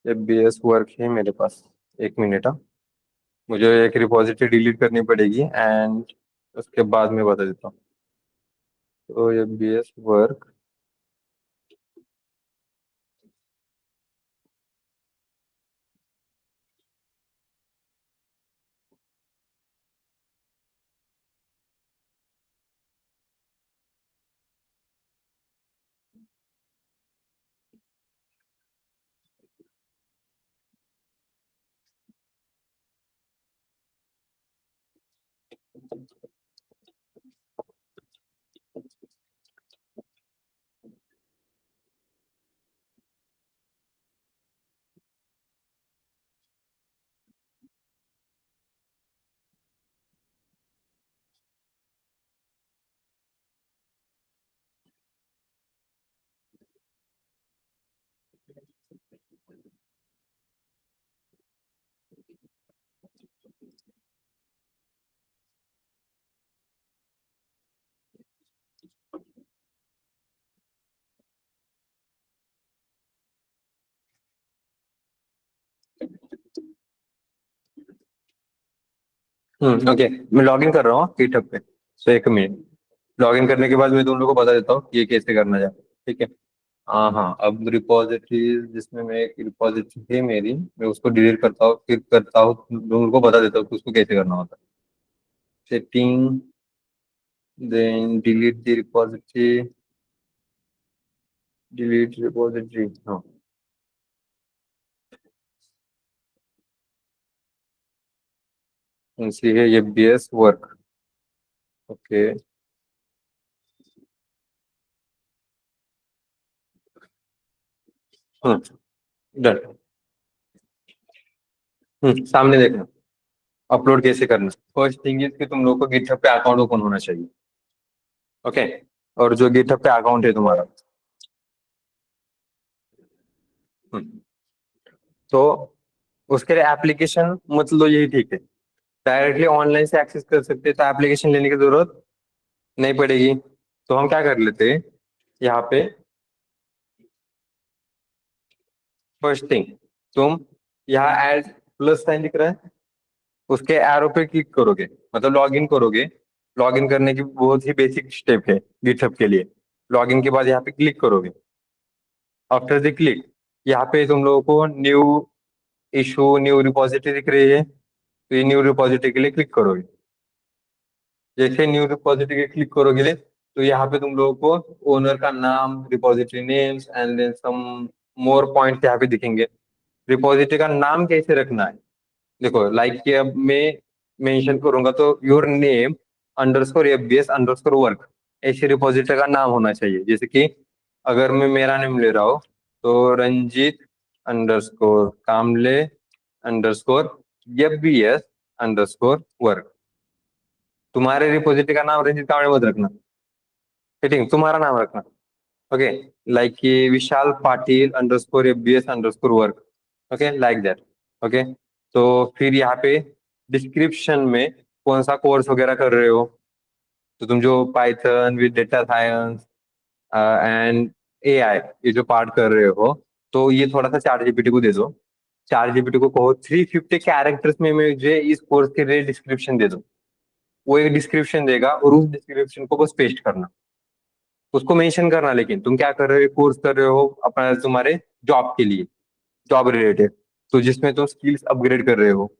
एफबीएस वर्क है मेरे पास 1 मिनट हाँ मुझे एक रिपोजिटरी डिलीट करनी पड़ेगी एंड उसके बाद मैं बता देता हूँ तो एफबीएस वर्क ओके मैं लॉग इन कर रहा हूँ गिटहब पे सो 1 मिनट लॉग इन करने के बाद मैं तुम लोगों को बता देता हूँ कि ये कैसे करना है ठीक है हाँ हाँ अब रिपोजिटरी जिसमें मैं एक रिपोजिटरी है मेरी मैं उसको डिलीट करता हूँ फिर करता हूँ तुम लोगों को बता देता हूँ कि उसको कैसे करना होता है setting then delete the repository delete repository हाँ सी है ये BS work okay hmm done सामने देखना अपलोड कैसे करना फर्स्ट थिंग इज कि तुम लोग को गिटहब पे अकाउंट ओपन होना चाहिए ओके और जो गिटहब पे अकाउंट है तुम्हारा हम्म, तो उसके लिए एप्लीकेशन मतलब यही ठीक है डायरेक्टली ऑनलाइन से एक्सेस कर सकते हैं तो एप्लीकेशन लेने की जरूरत नहीं पड़ेगी तो हम क्या कर लेते हैं यहाँ पे फर्स्ट थिंग तुम यहाँ ऐड प्लस साइन दिख रहा है उसके एरो पे क्लिक करोगे मतलब लॉग इन करोगे लॉग इन करने की बहुत ही बेसिक स्टेप है गिटहब के लिए लॉग इन के बाद यहाँ पे क्लिक करोगे आफ्टर द क्लिक यहाँ पे तुम लोगों को न्यू इशू न्यू रिपोजिटरी दिख रही है तो ये न्यू रिपोजिटरी के लिए क्लिक करोगे जैसे न्यू रिपोजिटरी के क्लिक करोगे तो यहाँ पे तुम लोगों को ओनर का नाम repository names and then some more points यहाँ पे दिखेंगे रिपोजिटरी का नाम कैसे रखना है देखो लाइक कि अब मैं मेंशन करूंगा तो your name underscore FBS underscore work ऐसे रिपोजिटरी का नाम होना चाहिए जैसे कि अगर मैं मेरा नेम ले रहा हूँ तो रंजीत अंडरस्कोर कामले अंडरस्कोर एफबीएस अंडरस्कोर वर्क तुम्हारे रिपोजिटरी का नाम रंजीत कामले मत रखना ठीक है तुम्हारा नाम रखना ओके लाइक कि Vishal Patil underscore FBS underscore work okay like that okay तो फिर यहाँ पे डिस्क्रिप्शन में कौन सा कोर्स वगैरह कर रहे हो तो तुम जो Python with data science and AI ये जो पार्ट कर रहे हो तो ये थोड़ा सा चैट जीपीटी को दे दो चार जीपीटी को कहो 350 कैरेक्टर्स में मुझे इस कोर्स के लिए डिस्क्रिप्शन दे दो। वो एक डिस्क्रिप्शन देगा और उस डिस्क्रिप्शन को बस पेस्ट करना, उसको मेंशन करना, लेकिन तुम क्या कर रहे हो, कोर्स कर रहे हो अपना तुम्हारे जॉब के लिए, जॉब रिलेटेड, तो जिसमें तुम स्किल्स अपग्रेड कर रहे हो,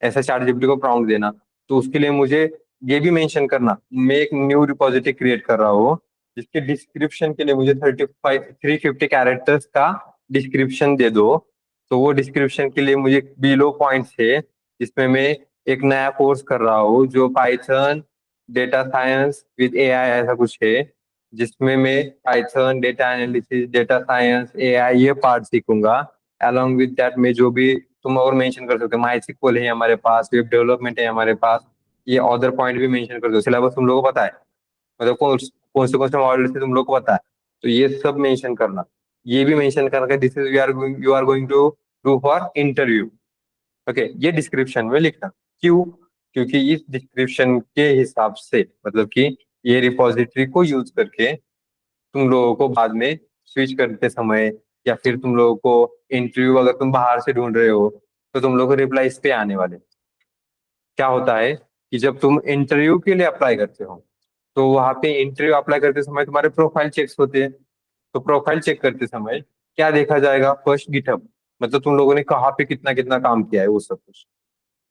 ऐसा चैट जीपीटी को प्रॉम्प्ट देना। तो उसके लिए मुझे ये भी मेंशन करना, मैं एक न्यू रिपोजिटरी क्रिएट कर रहा हूँ जिसके डिस्क्रिप्शन के लिए मुझे 350 कैरेक्टर्स का डिस्क्रिप्शन दे दो। तो वो डिस्क्रिप्शन के लिए मुझे बिलो पॉइंट्स है जिसमें मैं एक नया कोर्स कर रहा हूँ जो Python data science with AI ऐसा कुछ है, जिसमें मैं Python data analysis data science AI ये पार्ट सीखूंगा। अलॉन्ग विद दैट में जो भी तुम और मेंशन कर सकते हो, माई सिक्वल है हमारे पास, वेब डेवलपमेंट है हमारे पास, ये अदर पॉइंट भी मेंशन कर दो। सिलेबस तुम लोगों को पता है, मतलब कौन से मॉडल से तुम लोग को पता है, तो ये सब मेंशन करना। ये भी मेंशन करके this is you are going to do for interview. Okay, ये डिस्क्रिप्शन में लिखना। क्यों? क्योंकि इस डिस्क्रिप्शन के हिसाब से, मतलब कि ये रिपॉजिटरी को यूज करके तुम लोगों को बाद में स्विच करते समय, या फिर तुम लोगों को इंटरव्यू अगर तुम बाहर से ढूंढ रहे हो तो तुम लोग को रिप्लाई इस पे आने वाले। क्या होता है कि जब तुम इंटरव्यू के लिए अप्लाई करते हो तो वहां पे इंटरव्यू अप्लाई करते समय तुम्हारे प्रोफाइल चेक्स होते हैं। तो प्रोफाइल चेक करते समय क्या देखा जाएगा? फर्स्ट गिटहब, मतलब तुम लोगों ने कहाँ पे कितना कितना काम किया है वो सब कुछ।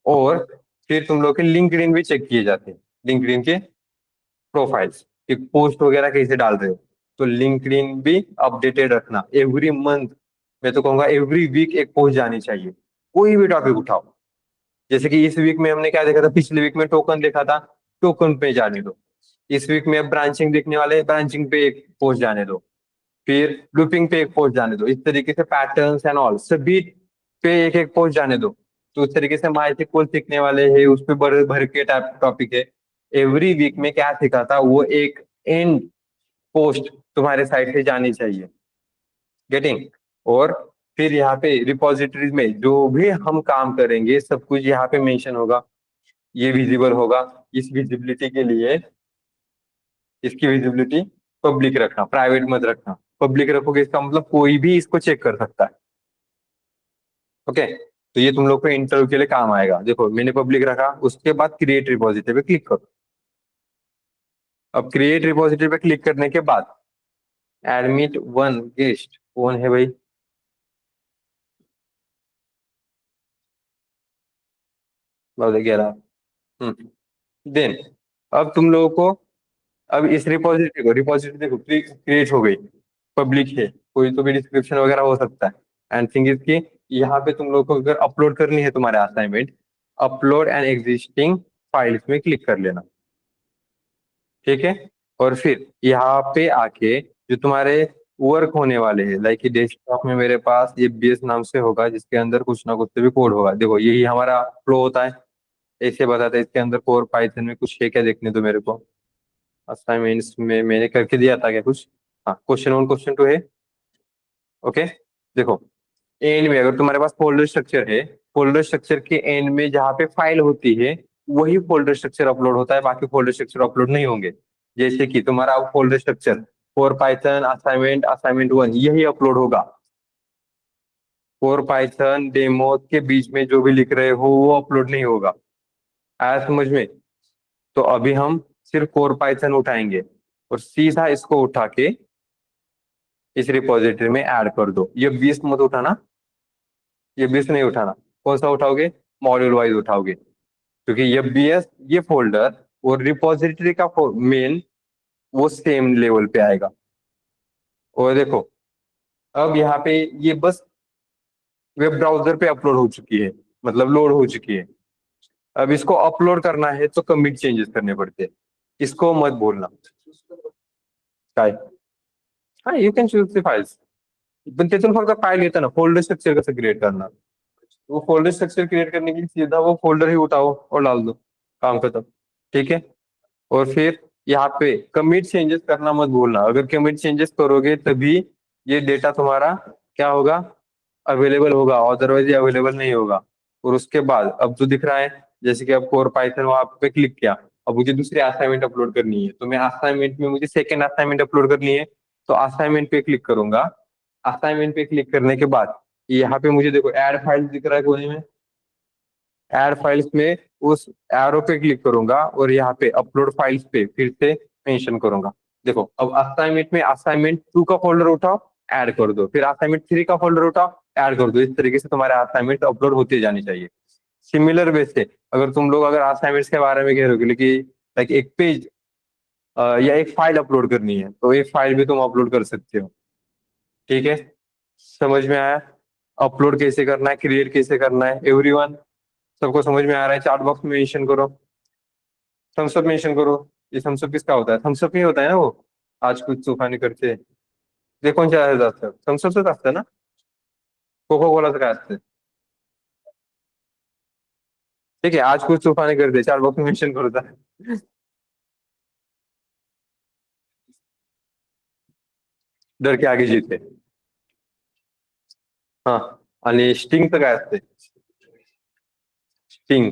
और फिर तुम लोग के लिंक्डइन भी चेक किए जाते हैं, लिंक्डइन के प्रोफाइल्स कि पोस्ट वगैरह कैसे डाल रहे हो। तो लिंक्डइन भी अपडेटेड रखना एवरी मंथ। मैं तो कहूंगा एवरी वीक एक पोस्ट जानी चाहिए, कोई भी टॉपिक उठाओ। जैसे कि इस वीक में हमने क्या देखा था, पिछले वीक में टोकन देखा था, टोकन पे जाने दो। इस वीक में अब ब्रांचिंग देखने वाले, ब्रांचिंग पे एक पोस्ट जाने दो। फिर लूपिंग पे एक पोस्ट जाने दो। इस तरीके से पैटर्न्स एंड ऑल सभी पे एक एक पोस्ट जाने दो। तो उस तरीके से माइसिक्वल सीखने वाले हैं, उस पे भर भर के टॉपिक है। एवरी वीक में क्या सीखा था वो एक एंड पोस्ट तुम्हारे साइट पे जानी चाहिए। गेटिंग? और फिर यहाँ पे रिपोजिटरीज में जो भी हम काम करेंगे सब कुछ यहाँ पे मेंशन होगा, ये विजिबल होगा। इस विजिबिलिटी के लिए इसकी विजिबिलिटी पब्लिक रखना, प्राइवेट मत रखना। पब्लिक रखोगे इसका मतलब कोई भी इसको चेक कर सकता है। ओके, तो ये तुम लोग को इंटरव्यू के लिए काम आएगा। देखो मैंने पब्लिक रखा, उसके बाद क्रिएट रिपोजिटरी पे क्लिक करो। अब क्रिएट रिपोजिटरी पे क्लिक करने के बाद एडमिट वन गेस्ट कौन है भाई? बहुत 11। देन अब तुम लोगों को, अब इस रिपोजिटरी देखो क्रिएट हो गई, पब्लिक है, कोई तो भी डिस्क्रिप्शन वगैरह हो सकता है। एंड थिंग इज की यहाँ पे तुम लोग को अगर अपलोड करनी है तुम्हारे assignment, upload an existing files में क्लिक कर लेना। ठीक है? और फिर यहाँ पे आके जो तुम्हारे वर्क होने वाले हैं, लाइक कि डेस्कटॉप में मेरे पास ये बीएस नाम से होगा जिसके अंदर कुछ ना कुछ तो भी कोड होगा। देखो यही हमारा फ्लो होता है, ऐसे बताता है। इसके अंदर कोर पाइथन में कुछ है क्या देखने दो मेरे को। असाइनमेंट्स में मैंने करके दिया था क्या कुछ? हाँ, क्वेश्चन वन क्वेश्चन टू है। ओके, देखो एंड में अगर तुम्हारे पास फोल्डर स्ट्रक्चर है, फोल्डर स्ट्रक्चर के एंड में जहाँ पे फाइल होती है वही फोल्डर स्ट्रक्चर अपलोड होता है, बाकी फोल्डर स्ट्रक्चर अपलोड नहीं होंगे। जैसे कि तुम्हारा folder structure for Python assignment assignment one यही अपलोड होगा। फॉर पाइथन डेमो के बीच में जो भी लिख रहे हो वो अपलोड नहीं होगा। आया समझ में? तो अभी हम सिर्फ कोर पाइथन उठाएंगे और सीधा इसको उठा के इस रिपोजिटरी में ऐड कर दो। ये 20 मत उठाना, ये 20 नहीं उठाना। कौन सा उठाओगे? मॉड्यूल वाइज उठाओगे, क्योंकि ये बीएस ये फोल्डर और रिपोजिटरी का मेन वो सेम लेवल पे आएगा। और देखो अब यहाँ पे ये बस वेब ब्राउजर पे अपलोड हो चुकी है, मतलब लोड हो चुकी है। अब इसको अपलोड करना है तो कमिट चेंजेस करने पड़ते हैं, इसको मत भूलना। काय? हाँ, you can choose the files, पण त्यातून फक्त फाइल घेता ना, फोल्डर स्ट्रक्चर कसं क्रिएट करणार? वो फोल्डर स्ट्रक्चर क्रिएट करने के लिए सीधा वो फोल्डर ही उठाओ और डाल दो, काम खत्म। ठीक है? और फिर यहाँ पे कमिट चेंजेस करना मत भूलना। अगर कमिट चेंजेस करोगे तभी ये डेटा तुम्हारा क्या होगा? अवेलेबल होगा, अदरवाइज ये अवेलेबल नहीं होगा। और उसके बाद अब जो दिख रहा है, जैसे कि अब कोर पाइथन वहां पे क्लिक किया, अब मुझे दूसरी असाइनमेंट अपलोड करनी है, तो मैं असाइनमेंट में मुझे सेकेंड असाइनमेंट अपलोड करनी है, तो असाइनमेंट पे क्लिक करूंगा। असाइनमेंट पे क्लिक करने के बाद यहाँ पे मुझे देखो ऐड फाइल दिख रहा है कोने में। ऐड फाइल्स में उस एरो पे क्लिक करूंगा और यहाँ पे अपलोड फाइल्स पे फिर से मेंशन करूंगा। देखो अब असाइनमेंट में असाइनमेंट 2 का फोल्डर उठाओ, ऐड कर दो, फिर असाइनमेंट 3 का फोल्डर उठाओ, ऐड कर दो। इस तरीके से तुम्हारे असाइनमेंट अपलोड होते जाने चाहिए। सिमिलर वे से अगर तुम लोग अगर असाइनमेंट्स के बारे में कह रहे हो कि लाइक एक पेज या एक फाइल अपलोड करनी है, तो एक फाइल भी तुम अपलोड कर सकते हो। ठीक है, समझ में आया? अपलोड कैसे करना है, क्रिएट कैसे करना है, एवरीवन सबको समझ में आ रहा है? चैट बॉक्स में मेंशन करो, थम्स अप मेंशन करो। ये थम्स अप किसका होता है? थम्स अप नहीं होता है ना वो, आज कुछ तूफानी करते हैं। ते कोणच्या ह्याचं असतं? थम्स अपच असतं ना? कोको कोलाचं काय असतं? ठीक है, आज कुछ तूफानी करते चैट बॉक्स में मेंशन करू था। डर के आगे जीते। हा, आणि स्टिंगचं काय असते? स्टिंग,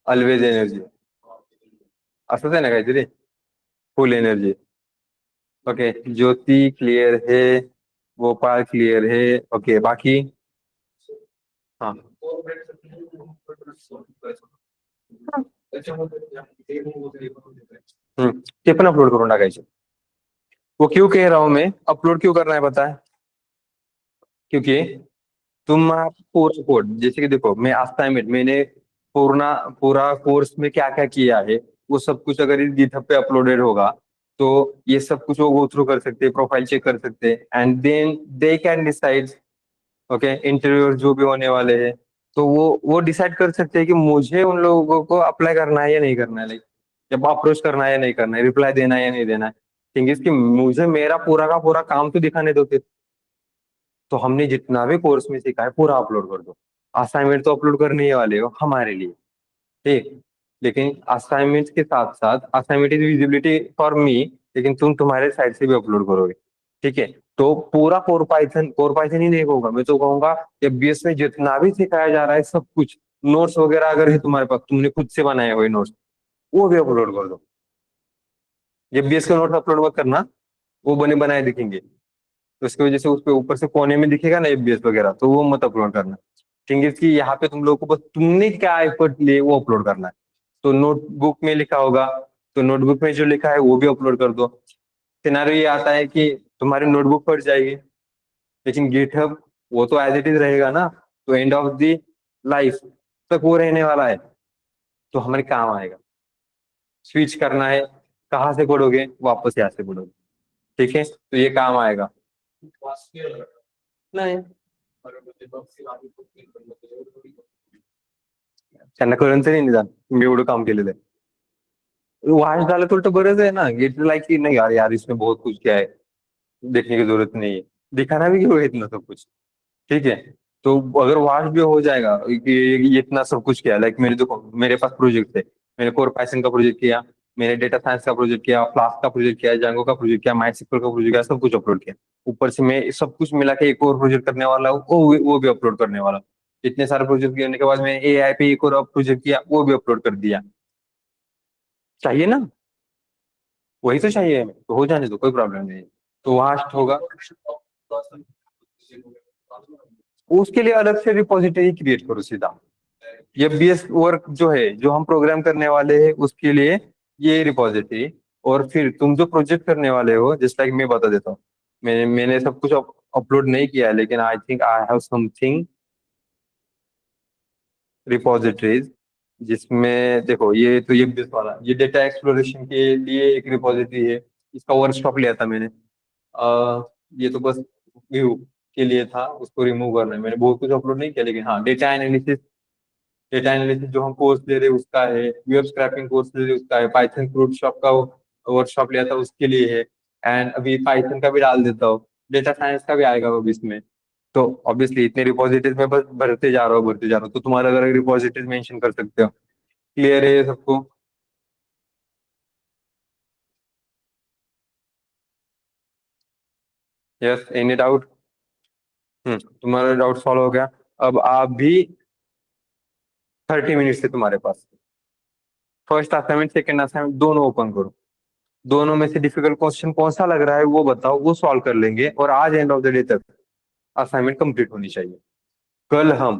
ऑलवेज एनर्जी, असंच आहे ना काहीतरी? Full energy. ओके, ज्योति क्लियर है, गोपाल क्लियर है। ओके, बाकी? हाँ। ते पण अपलोड करून टाकायचे। वो क्यों कह रहा हूं मैं अपलोड क्यों करना है पता है? क्योंकि तुम आप पूरा कोड, जैसे कि देखो मैं असाइनमेंट मैंने पूरा पूरा कोर्स में क्या क्या किया है, वो सब कुछ अगर इस गिटहब पे अपलोडेड होगा, तो ये सब कुछ वो गो थ्रू कर सकते हैं, प्रोफाइल चेक कर सकते हैं, and then they can decide. Okay, interview जो भी होने वाले हैं, तो वो डिसाइड कर सकते हैं कि मुझे उन लोगों को अप्लाई करना है या नहीं करना है, लाइक जब अप्रोच करना है या नहीं करना है, रिप्लाई देना है या नहीं देना है। थिंग इज कि मुझे मेरा पूरा का पूरा काम तो दिखाने दो फिर। तो हमने जितना भी कोर्स में सीखा है पूरा अपलोड कर दो। असाइनमेंट तो अपलोड करने ही वाले हो हमारे लिए, ठीक। लेकिन असाइनमेंट के साथ साथ assignment is visibility for me, लेकिन तुम तुम्हारे साइड से भी अपलोड करोगे। ठीक है, तो पूरा कोर पाइथन ही नहीं कहूंगा, मैं तो कहूंगा एफबीएस में जितना भी सिखाया जा रहा है सब कुछ, नोट्स वगैरह अगर है तुम्हारे पास, तुमने खुद से बनाए हुए नोट्स, वो भी अपलोड कर दो। एफबीएस के नोट्स अपलोड मत करना, वो बने बनाए दिखेंगे, तो इसकी वजह से उस पे ऊपर से कोने में दिखेगा ना एफबीएस वगैरह, तो वो मत अपलोड करना। थिंग इज कि यहाँ पे तुम लोगों को बस तुमने क्या एफर्ट लिए वो अपलोड करना है। तो नोटबुक में लिखा होगा, तो नोटबुक में जो लिखा है वो भी अपलोड कर दो। सिनारियो ये आता है कि तुम्हारी नोटबुक फट जाएगी, लेकिन गिटहब वो तो एज इट इज रहेगा ना, तो एंड ऑफ द लाइफ तक वो रहने वाला है, तो हमारे काम आएगा। स्विच करना है, कहाँ से पढ़ोगे? वापस यहाँ से पढ़ोगे। ठीक है, तो ये काम आएगा। नाही, त्यांना कळलं तरी निदान मी एवढं काम केलेलं आहे। वहां डाले तो उल्टा बरच है ना, गेट लाइक की नहीं यार, यार इसमें बहुत कुछ क्या है, देखने की जरूरत नहीं है, दिखाना भी क्यों है इतना सब कुछ। ठीक है, तो अगर वॉश भी हो जाएगा कि ये इतना सब कुछ किया, लाइक मेरे देखो मेरे पास प्रोजेक्ट है, मैंने कोर पाइथन का प्रोजेक्ट किया, मैंने डेटा साइंस का प्रोजेक्ट किया, फ्लास्क का प्रोजेक्ट किया, जांगो का प्रोजेक्ट किया, माइस्क्ल का प्रोजेक्ट किया, सब कुछ अपलोड किया। ऊपर से मैं सब कुछ मिला के एक और प्रोजेक्ट करने वाला हूँ, वो भी अपलोड करने वाला हूँ। इतने सारे प्रोजेक्ट करने के बाद मैंने एआई पे एक और प्रोजेक्ट किया, वो भी अपलोड कर दिया। चाहिए ना? वही तो चाहिए हमें, तो हो जाने दो, कोई प्रॉब्लम नहीं है। तो वहां होगा, उसके लिए अलग से रिपोजिटरी क्रिएट करो सीधा। ये बीएस वर्क जो है, जो हम प्रोग्राम करने वाले हैं उसके लिए ये रिपोजिटरी। और फिर तुम जो प्रोजेक्ट करने वाले हो, जस्ट लाइक मैं बता देता हूँ, मैंने सब कुछ अपलोड नहीं किया है, लेकिन I think I have something repositories, जिसमें देखो ये तो ये बीएस वाला, ये डेटा एक्सप्लोरेशन के लिए एक रिपोजिटरी है। इसका वर्कशॉप लिया था मैंने। ये तो बस व्यू के लिए था, उसको रिमूव करना है। मैंने बहुत कुछ अपलोड नहीं किया, लेकिन हाँ डेटा एनालिसिस जो हम कोर्स ले रहे हैं उसका है, वेब स्क्रैपिंग कोर्स ले रहे हैं उसका है, पाइथन फ्रूट शॉप का वर्कशॉप लिया था उसके लिए है, एंड अभी पाइथन का भी डाल देता हूँ, डेटा साइंस का भी आएगा वो भी इसमें। तो ऑब्वियसली इतने रिपोजिटरीज में बस भरते जा रहा हूँ, तो तुम्हारा अगर रिपोजिटरीज मेंशन कर सकते हो। क्लियर है ये सबको? Yes, any doubt? तुम्हारा डाउट सॉल्व हो गया। अब आप भी 30 मिनट से तुम्हारे पास, फर्स्ट असाइनमेंट सेकंड असाइनमेंट दोनों ओपन करो, दोनों में से डिफिकल्ट क्वेश्चन कौन सा लग रहा है वो बताओ, वो सॉल्व कर लेंगे, और आज एंड ऑफ द डे तक असाइनमेंट कंप्लीट होनी चाहिए। कल हम,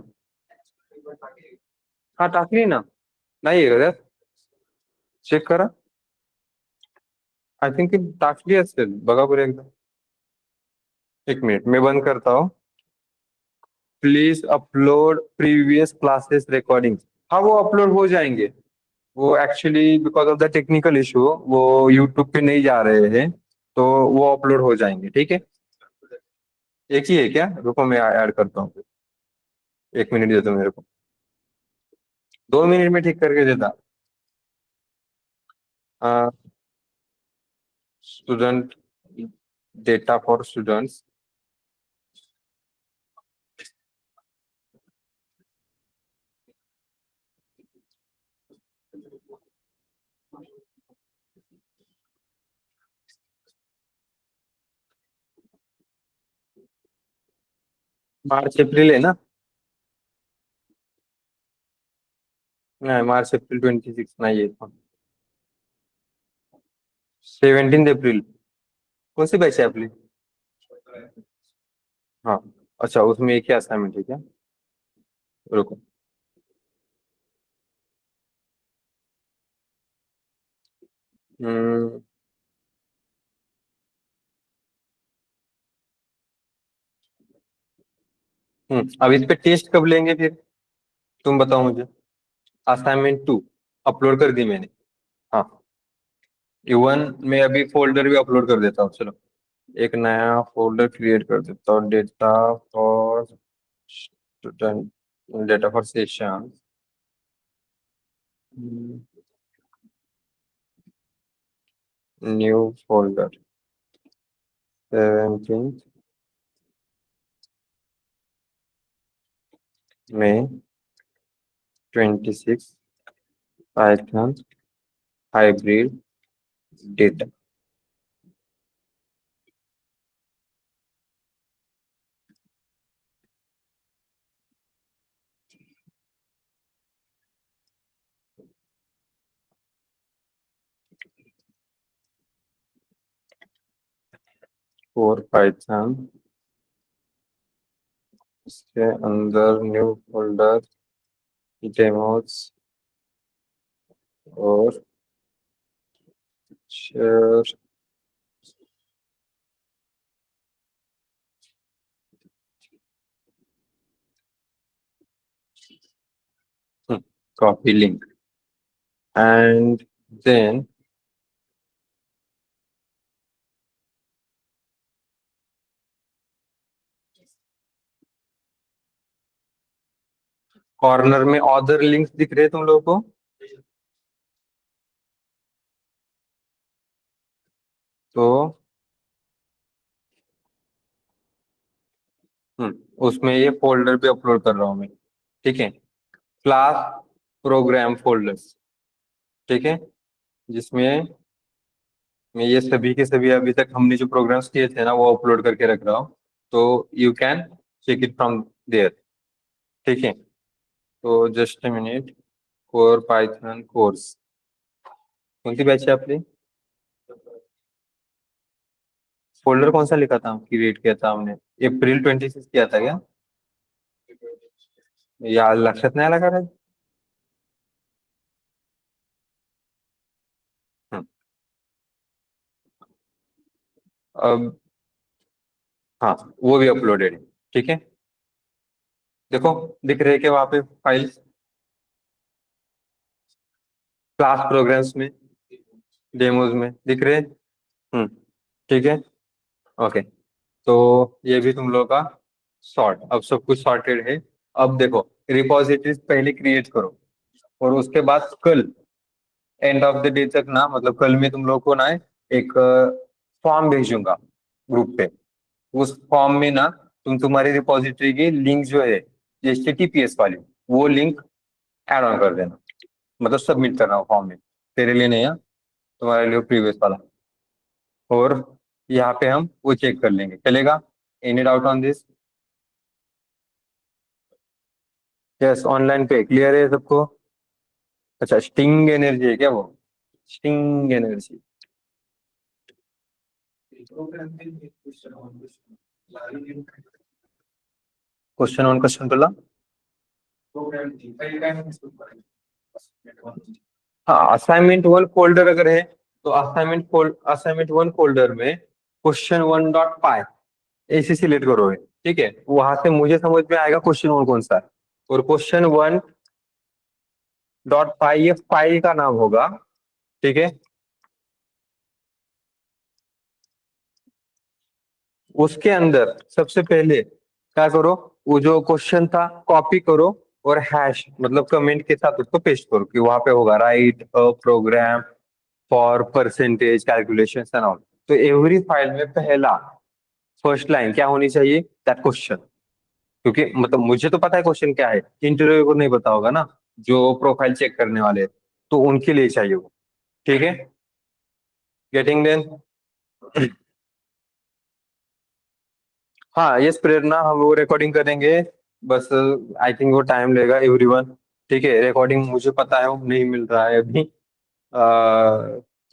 हा टाकली ना, नाही आहे का त्यात? चेक करा. आय थिंक टाकली असेल, बघा बरं एकदा. एक मिनिट, मैं बंद करता हूँ. Please upload previous classes recording. हाँ वो अपलोड हो जाएंगे. वो actually because of the technical issue वो यूट्यूब पे नहीं जा रहे हैं, तो वो अपलोड हो जाएंगे. ठीक है. एक ही है क्या? रुको मैं ऐड करता हूँ. 1 मिनट दे दो मेरे को. 2 मिनट में ठीक करके देता. Student data for students. March April है ना? नाही, मार्च एप्रिल 26 नाही आहे. 17 एप्रिल. कौन सी बैच है आपली? हाँ. अच्छा, उसमें एक ही असाइनमेंट है क्या? रुको. हम्म. अब इस पे टेस्ट कब लेंगे फिर? तुम बताओ मुझे. असाइनमेंट 2 अपलोड कर दी मैंने. हाँ. इवन मैं अभी फोल्डर भी अपलोड कर देता हूँ, चलो. एक नया फोल्डर क्रिएट कर देता हूँ. Data for student, data for session. New folder. 17 में 26 पाइथन हाइब्रिड डेटा. 4 पाइथन. इसके अंदर न्यू फोल्डर डेमोस और share. Copy link. And then corner में ऑदर लिंक्स दिख रहे हैं तुम लोगों को? तो उसमें ये फोल्डर भी अपलोड कर रहा हूँ मैं. ठीक है. Class program folders. ठीक है. जिसमें मैं ये सभी के सभी अभी तक हमने जो प्रोग्राम्स किए थे ना वो अपलोड करके रख रहा हूँ. तो you can check it from there. ठीक है. तो just a minute. Core Python course. कौन सी बैच है आपने? फोल्डर कौन सा लिखा था, क्रिएट किया था हमने? अप्रैल 26 किया था क्या? या लक्षात नाही आला का रे? हम्म, अब हाँ, वो भी अपलोडेड है. ठीक है. देखो, दिख रहे हैं क्या वहाँ पे फाइल्स? क्लास प्रोग्राम्स में, डेमोज में दिख रहे हैं. हम्म. ठीक है. ओके. तो ये भी तुम लोगों का सॉर्ट, अब सब कुछ सॉर्टेड है. अब देखो, रिपोजिटरीज पहले क्रिएट करो. और उसके बाद कल एंड ऑफ द डे तक ना, मतलब कल में तुम लोगों को ना एक फॉर्म भेजूंगा ग्रुप पे. उस फॉर्म में ना तुम तुम्हारी रिपोजिटरी की लिंक जो है HTTPS वाली, वो लिंक ऐड ऑन कर देना. मतलब सबमिट करना फॉर्म में. तेरे लिए नहीं है, तुम्हारे लिए प्रीवियस वाला. और यहाँ पे हम वो चेक कर लेंगे, चलेगा? Any doubt on this? Yes, online पे क्लियर है सबको? अच्छा, स्टिंग एनर्जी है क्या वो? Sting energy. Question one question two ला। हाँ, असाइनमेंट वन फोल्डर अगर है तो असाइनमेंट वन फोल्डर में क्वेश्चन वन डॉट पाई ऐसे सिलेक्ट करोगे। ठीक है, वहां से मुझे समझ में आएगा क्वेश्चन वन कौन सा है। और क्वेश्चन वन डॉट पाई ये फाइल का नाम होगा। ठीक है, उसके अंदर सबसे पहले क्या करो, वो जो क्वेश्चन था कॉपी करो और हैश मतलब कमेंट के साथ उसको पेस्ट करो कि वहां पे होगा write a program for percentage calculation and all. तो एवरी फाइल में पहला फर्स्ट लाइन क्या होनी चाहिए, दैट क्वेश्चन। क्योंकि मतलब मुझे तो पता है क्वेश्चन क्या है, इंटरव्यू को नहीं पता होगा ना, जो प्रोफाइल चेक करने वाले हैं, तो उनके लिए चाहिए वो। ठीक है, गेटिंग देन। हाँ, यस प्रेरणा, हम वो रिकॉर्डिंग करेंगे। बस आई थिंक वो टाइम लेगा एवरीवन। ठीक है, रिकॉर्डिंग मुझे पता है वो नहीं मिल रहा है अभी।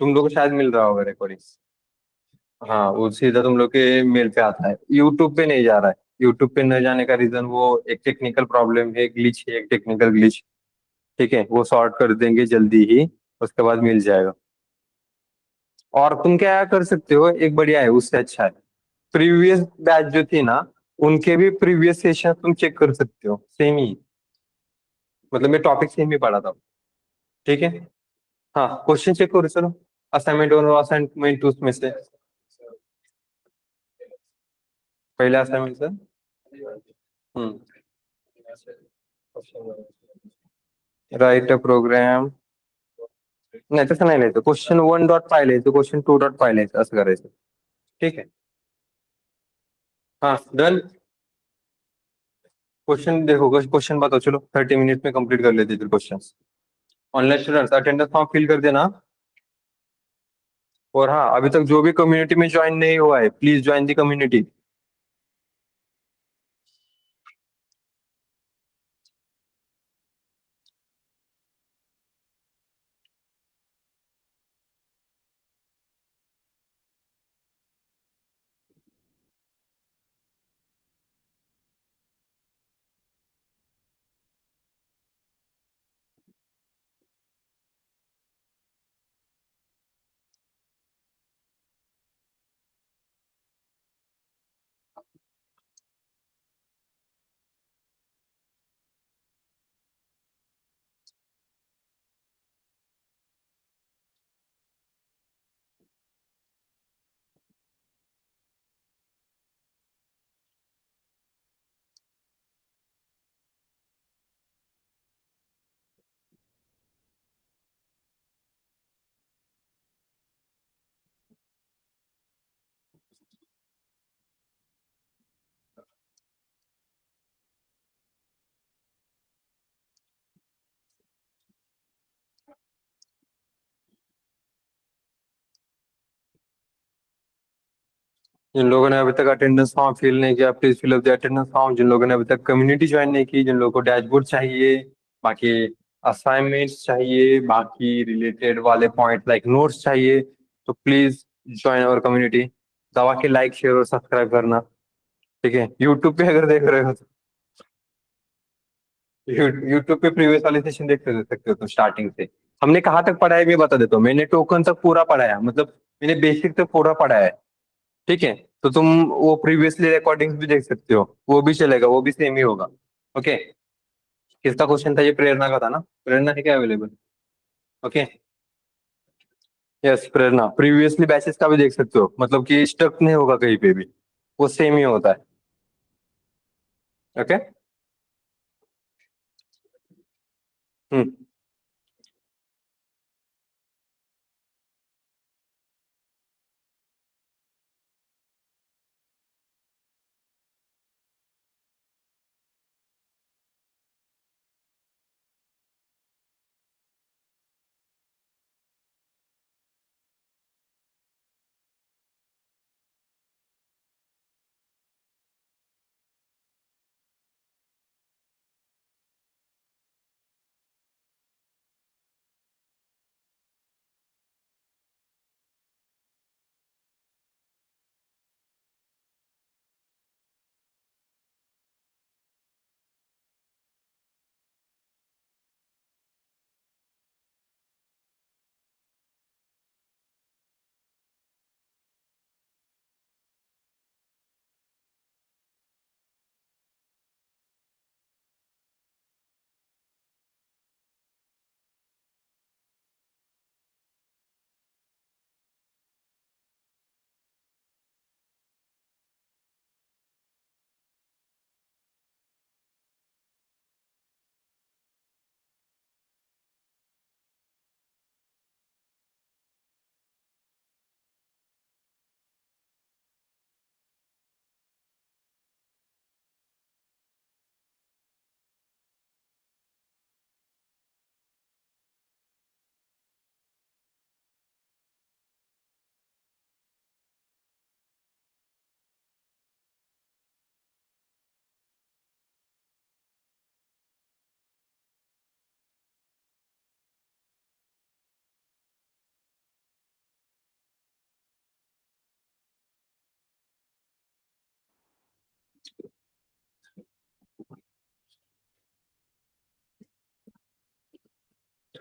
तुम लोग को शायद मिल रहा होगा रिकॉर्डिंग। हाँ, वो सीधा तुम लोग के मेल पे आता है, यूट्यूब पे नहीं जा रहा है। यूट्यूब पे न जाने का रीजन वो एक टेक्निकल प्रॉब्लम है, ग्लिच है, एक टेक्निकल ग्लिच। ठीक है, वो सॉर्ट कर देंगे जल्दी ही, उसके बाद मिल जाएगा। और तुम क्या कर सकते हो, एक बढ़िया है उससे अच्छा है, प्रीवियस बैच जो थी ना, उनके भी प्रीवियस सेशन तुम चेक कर सकते हो, सेम ही। मतलब मैं टॉपिक सेम ही पढ़ा था। ठीक है, हाँ क्वेश्चन चेक करो चलो, असाइनमेंट वन और असाइनमेंट टू में से। पहले assignment sir. Hmm, right a programme. नाही तसं नाही लिहायचं, क्वेश्चन वन डॉट फाय लिहायचं, क्वेश्चन टू डॉट फाय लिहायचं, असं करायचं। ठीक आहे, हाँ डन। क्वेश्चन देखो, क्वेश्चन बताओ चलो, 30 मिनट में कंप्लीट कर लेते फिर question. Online students attendance form fill कर देना। और हाँ, अभी तक जो भी कम्युनिटी में ज्वाइन नहीं हुआ है, प्लीज ज्वाइन दी कम्युनिटी। जिन लोगों ने अभी तक अटेंडेंस फॉर्म फिल नहीं किया, please fill up the attendance form. जिन लोगों ने अभी तक कम्युनिटी ज्वाइन नहीं की, जिन लोगों को डैशबोर्ड चाहिए, बाकी असाइनमेंट्स चाहिए, बाकी रिलेटेड वाले पॉइंट लाइक नोट्स चाहिए, तो प्लीज ज्वाइन अवर कम्युनिटी। दवा के लाइक शेयर और सब्सक्राइब करना। ठीक है, यूट्यूब पे अगर देख रहे हो तो यूट्यूब पे प्रीवियस वाले सेशन देख सकते हो तो स्टार्टिंग से हमने कहाँ तक पढ़ा है मैं बता देता हूँ। मैंने टोकन तक पूरा पढ़ाया, मतलब मैंने बेसिक तक पूरा पढ़ा है। ठीक है, तो तुम वो प्रीवियसली रिकॉर्डिंग्स भी देख सकते हो, वो भी चलेगा, वो भी सेम ही होगा। ओके, किसका क्वेश्चन था, ये प्रेरणा का था ना, प्रेरणा है क्या अवेलेबल? ओके, यस प्रेरणा, प्रीवियसली बैचेस का भी देख सकते हो, मतलब कि स्टक नहीं होगा कहीं पे भी, वो सेम ही होता है। Okay. Hmm.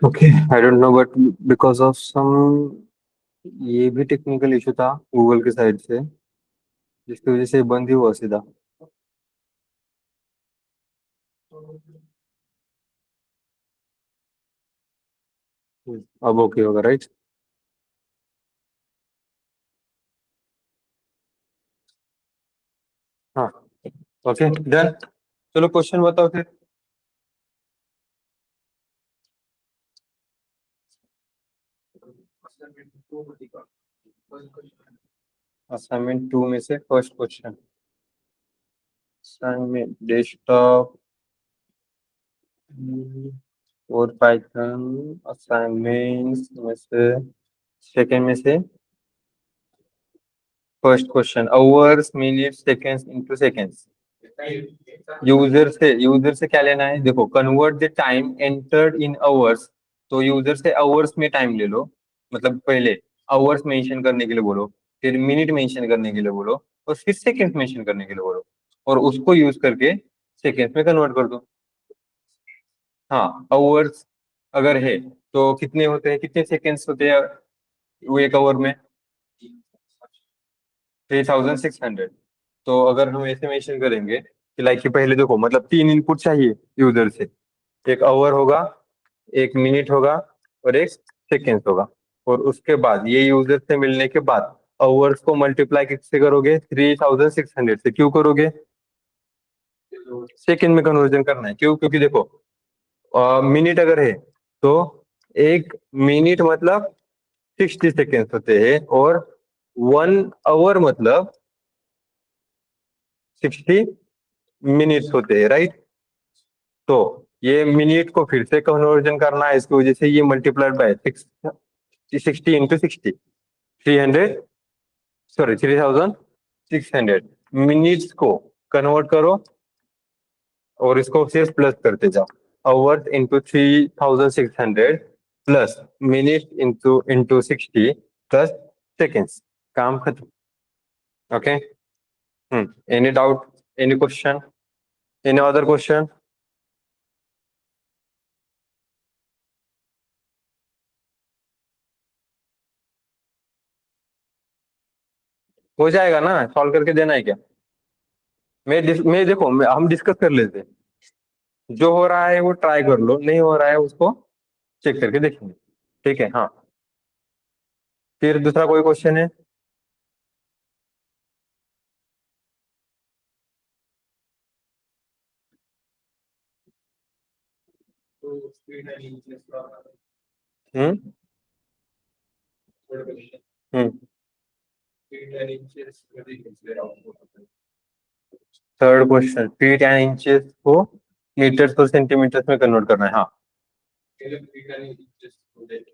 Okay, I don't know but because of some, ये भी टेक्निकल इशू था गूगल की साइड से, जिसकी वजह से बंद ही हुआ सीधा। अब ओके होगा, राइट? हाँ, ओके डन। चलो क्वेश्चन बताओ फिर। असाइनमेंट 2 में से फर्स्ट क्वेश्चन। असाइनमेंट डेस्कटॉप और पाइथन असाइनमेंट्स में से सेकंड में से first question, hours minute seconds into seconds. User से क्या लेना है, देखो, convert the time entered in hours. तो यूजर से आवर्स में टाइम ले लो, मतलब पहले आवर्स मेंशन करने के लिए बोलो, फिर मिनट मेंशन करने के लिए बोलो, और फिर सेकंड मेंशन करने के लिए बोलो, और उसको यूज करके सेकंड्स में कन्वर्ट कर दो। हाँ, आवर्स अगर है तो कितने होते हैं, कितने सेकेंड्स होते हैं वो एक आवर में? 3600। तो अगर हम ऐसे मेंशन करेंगे कि लाइक कि पहले देखो, मतलब 3 इनपुट चाहिए यूजर से, एक आवर होगा, एक मिनट होगा, और एक सेकेंड होगा। और उसके बाद ये यूजर से मिलने के बाद आवर्स को मल्टीप्लाई किससे करोगे? 3600 से। क्यों करोगे? सेकेंड में कन्वर्जन करना है। क्यों? क्योंकि देखो, मिनट अगर है तो एक मिनट मतलब 60 सेकेंड होते हैं, और 1 आवर मतलब 60 मिनट्स होते हैं, राइट? तो ये मिनट को फिर से कन्वर्जन करना है, इसकी वजह से ये multiplied by 60 into 60, 300, sorry 3600 minutes को कन्वर्ट करो, और इसको सिर्फ प्लस करते जाओ। Hours into 3600 plus minute into into 60 plus seconds. काम खत्म। Okay. Any doubt? Any question? Any other question? हो जाएगा ना, सॉल्व करके देना है क्या? मैं देखो, हम डिस्कस कर लेते हैं। जो हो रहा है वो ट्राई कर लो, नहीं हो रहा है उसको चेक करके देखेंगे। ठीक है, हाँ। फिर दूसरा कोई क्वेश्चन है? Hmm. Hmm. Third question, feet and inches को मीटर्स और सेंटीमीटर्स में कन्वर्ट करना है, हाँ।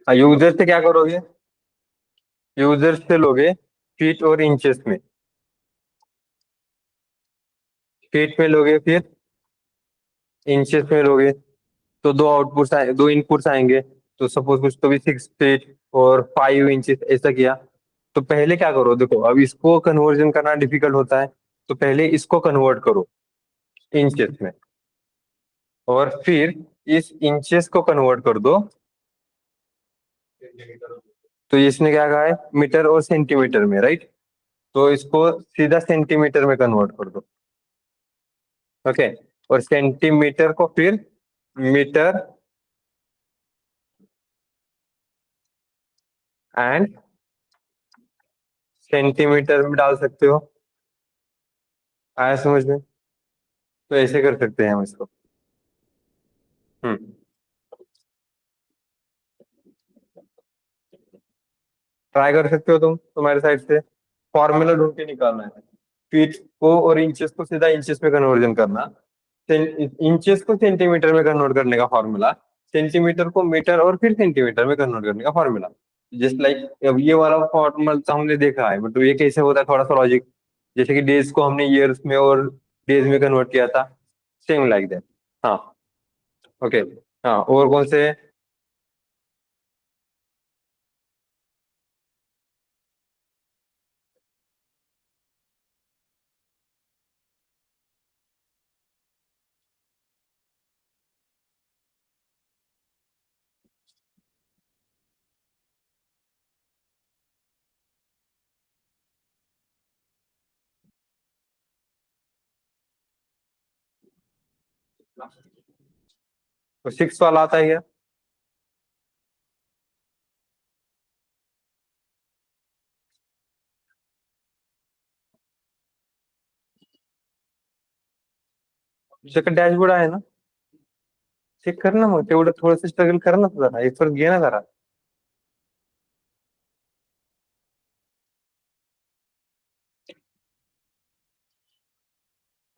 हाँ, यूजर से क्या करोगे? यूजर से लोगे फीट और इंचेस में। फीट में लोगे, फिर इंचेस में लोगे, तो दो आउटपुट्स आए, दो इनपुट्स आएंगे। तो सपोज कुछ तो भी 6 फीट और 5 इंचेस ऐसा किया। तो पहले क्या करो, देखो, अब इसको कन्वर्जन करना डिफिकल्ट होता है, तो पहले इसको कन्वर्ट करो इंचेस में, और फिर इस इंचेस को कन्वर्ट कर दो। तो इसने क्या कहा है, मीटर और सेंटीमीटर में, राइट? तो इसको सीधा सेंटीमीटर में कन्वर्ट कर दो। ओके। और सेंटीमीटर को फिर मीटर एंड सेंटीमीटर में डाल सकते हो। आया समझ में? तो ऐसे कर सकते हैं हम इसको। हम्म। ट्राई कर सकते हो तुम, तुम्हारे साइड से फॉर्मूला ढूंढ के निकालना है। फीट को और इंचेस को सीधा इंचेस में कन्वर्जन करना, इंचेस को सेंटीमीटर में कन्वर्ट करने का फॉर्मूला, सेंटीमीटर को मीटर और फिर सेंटीमीटर में कन्वर्ट करने का फॉर्मूला। जस्ट लाइक अब ये वाला फॉर्मूला तो हमने देखा है, बट ये कैसे होता है, थोड़ा सा लॉजिक। जैसे कि डेज को हमने ईयर्स में और डेज में कन्वर्ट किया था, सेम लाइक दैट। हाँ। ओके। हाँ, और कौन से? तो 6 वाला आता है क्या? तुझ्याकडे डॅशबोर्ड आहे ना? चेक कर ना, मग तेवढं थोडंसं स्ट्रगल कर ना, जरा एफर्ट घे ना जरा.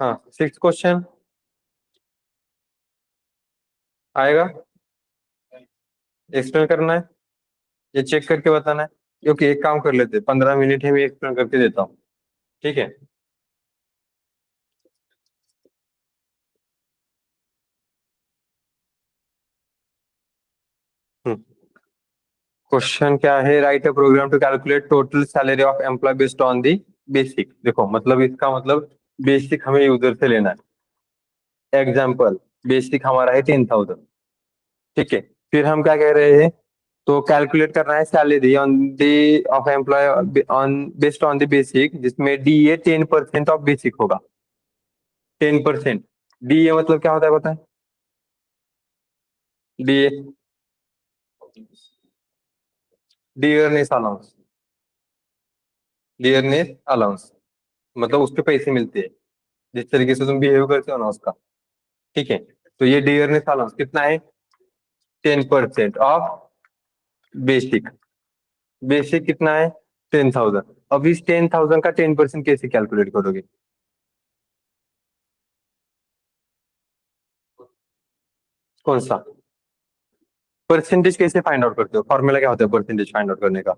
हाँ, 6 क्वेश्चन आएगा. एक्सप्लेन करना है, ये चेक करके बताना है. क्योंकि एक काम कर लेते, 15 मिनट है, मैं एक्सप्लेन करके देता हूँ. ठीक है. क्वेश्चन क्या है? Write a program to calculate total salary of employ based on the basic. देखो, मतलब इसका मतलब बेसिक हमें यूजर से लेना है. एग्जाम्पल, बेसिक हमारा है 10,000. ठीक है. फिर हम क्या कह रहे हैं? तो कैलकुलेट करना है salary on the of employ on based on the basic, जिसमें डी ए 10% ऑफ बेसिक होगा. 10%. डी ए मतलब क्या होता है पता है? D A, dearness allowance. Dearness allowance मतलब उसके पैसे मिलते हैं, जिस तरीके से तुम बिहेव करते हो ना उसका. ठीक है. तो ये डियरनेस अलाउंस कितना है? 10% ऑफ बेसिक. बेसिक कितना है? 10,000. अब इस 10,000 का 10% कैसे कैलकुलेट करोगे? कौन सा परसेंटेज कैसे फाइंड आउट करते हो? फॉर्मूला क्या होता है परसेंटेज फाइंड आउट करने का?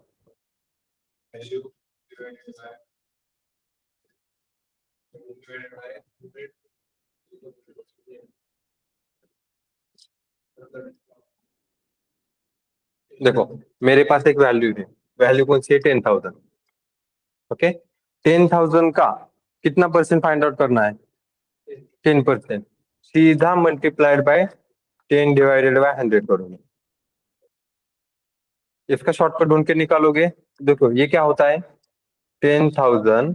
देखो, मेरे पास एक वैल्यू है. वैल्यू कौन सी है? 10,000. ओके. 10,000 का कितना परसेंट फाइंड आउट करना है? 10%. सीधा मल्टीप्लाइड बाय 10 डिवाइडेड बाय 100 करोगे. इसका शॉर्टकट ढूंढ के निकालोगे. देखो ये क्या होता है? 10,000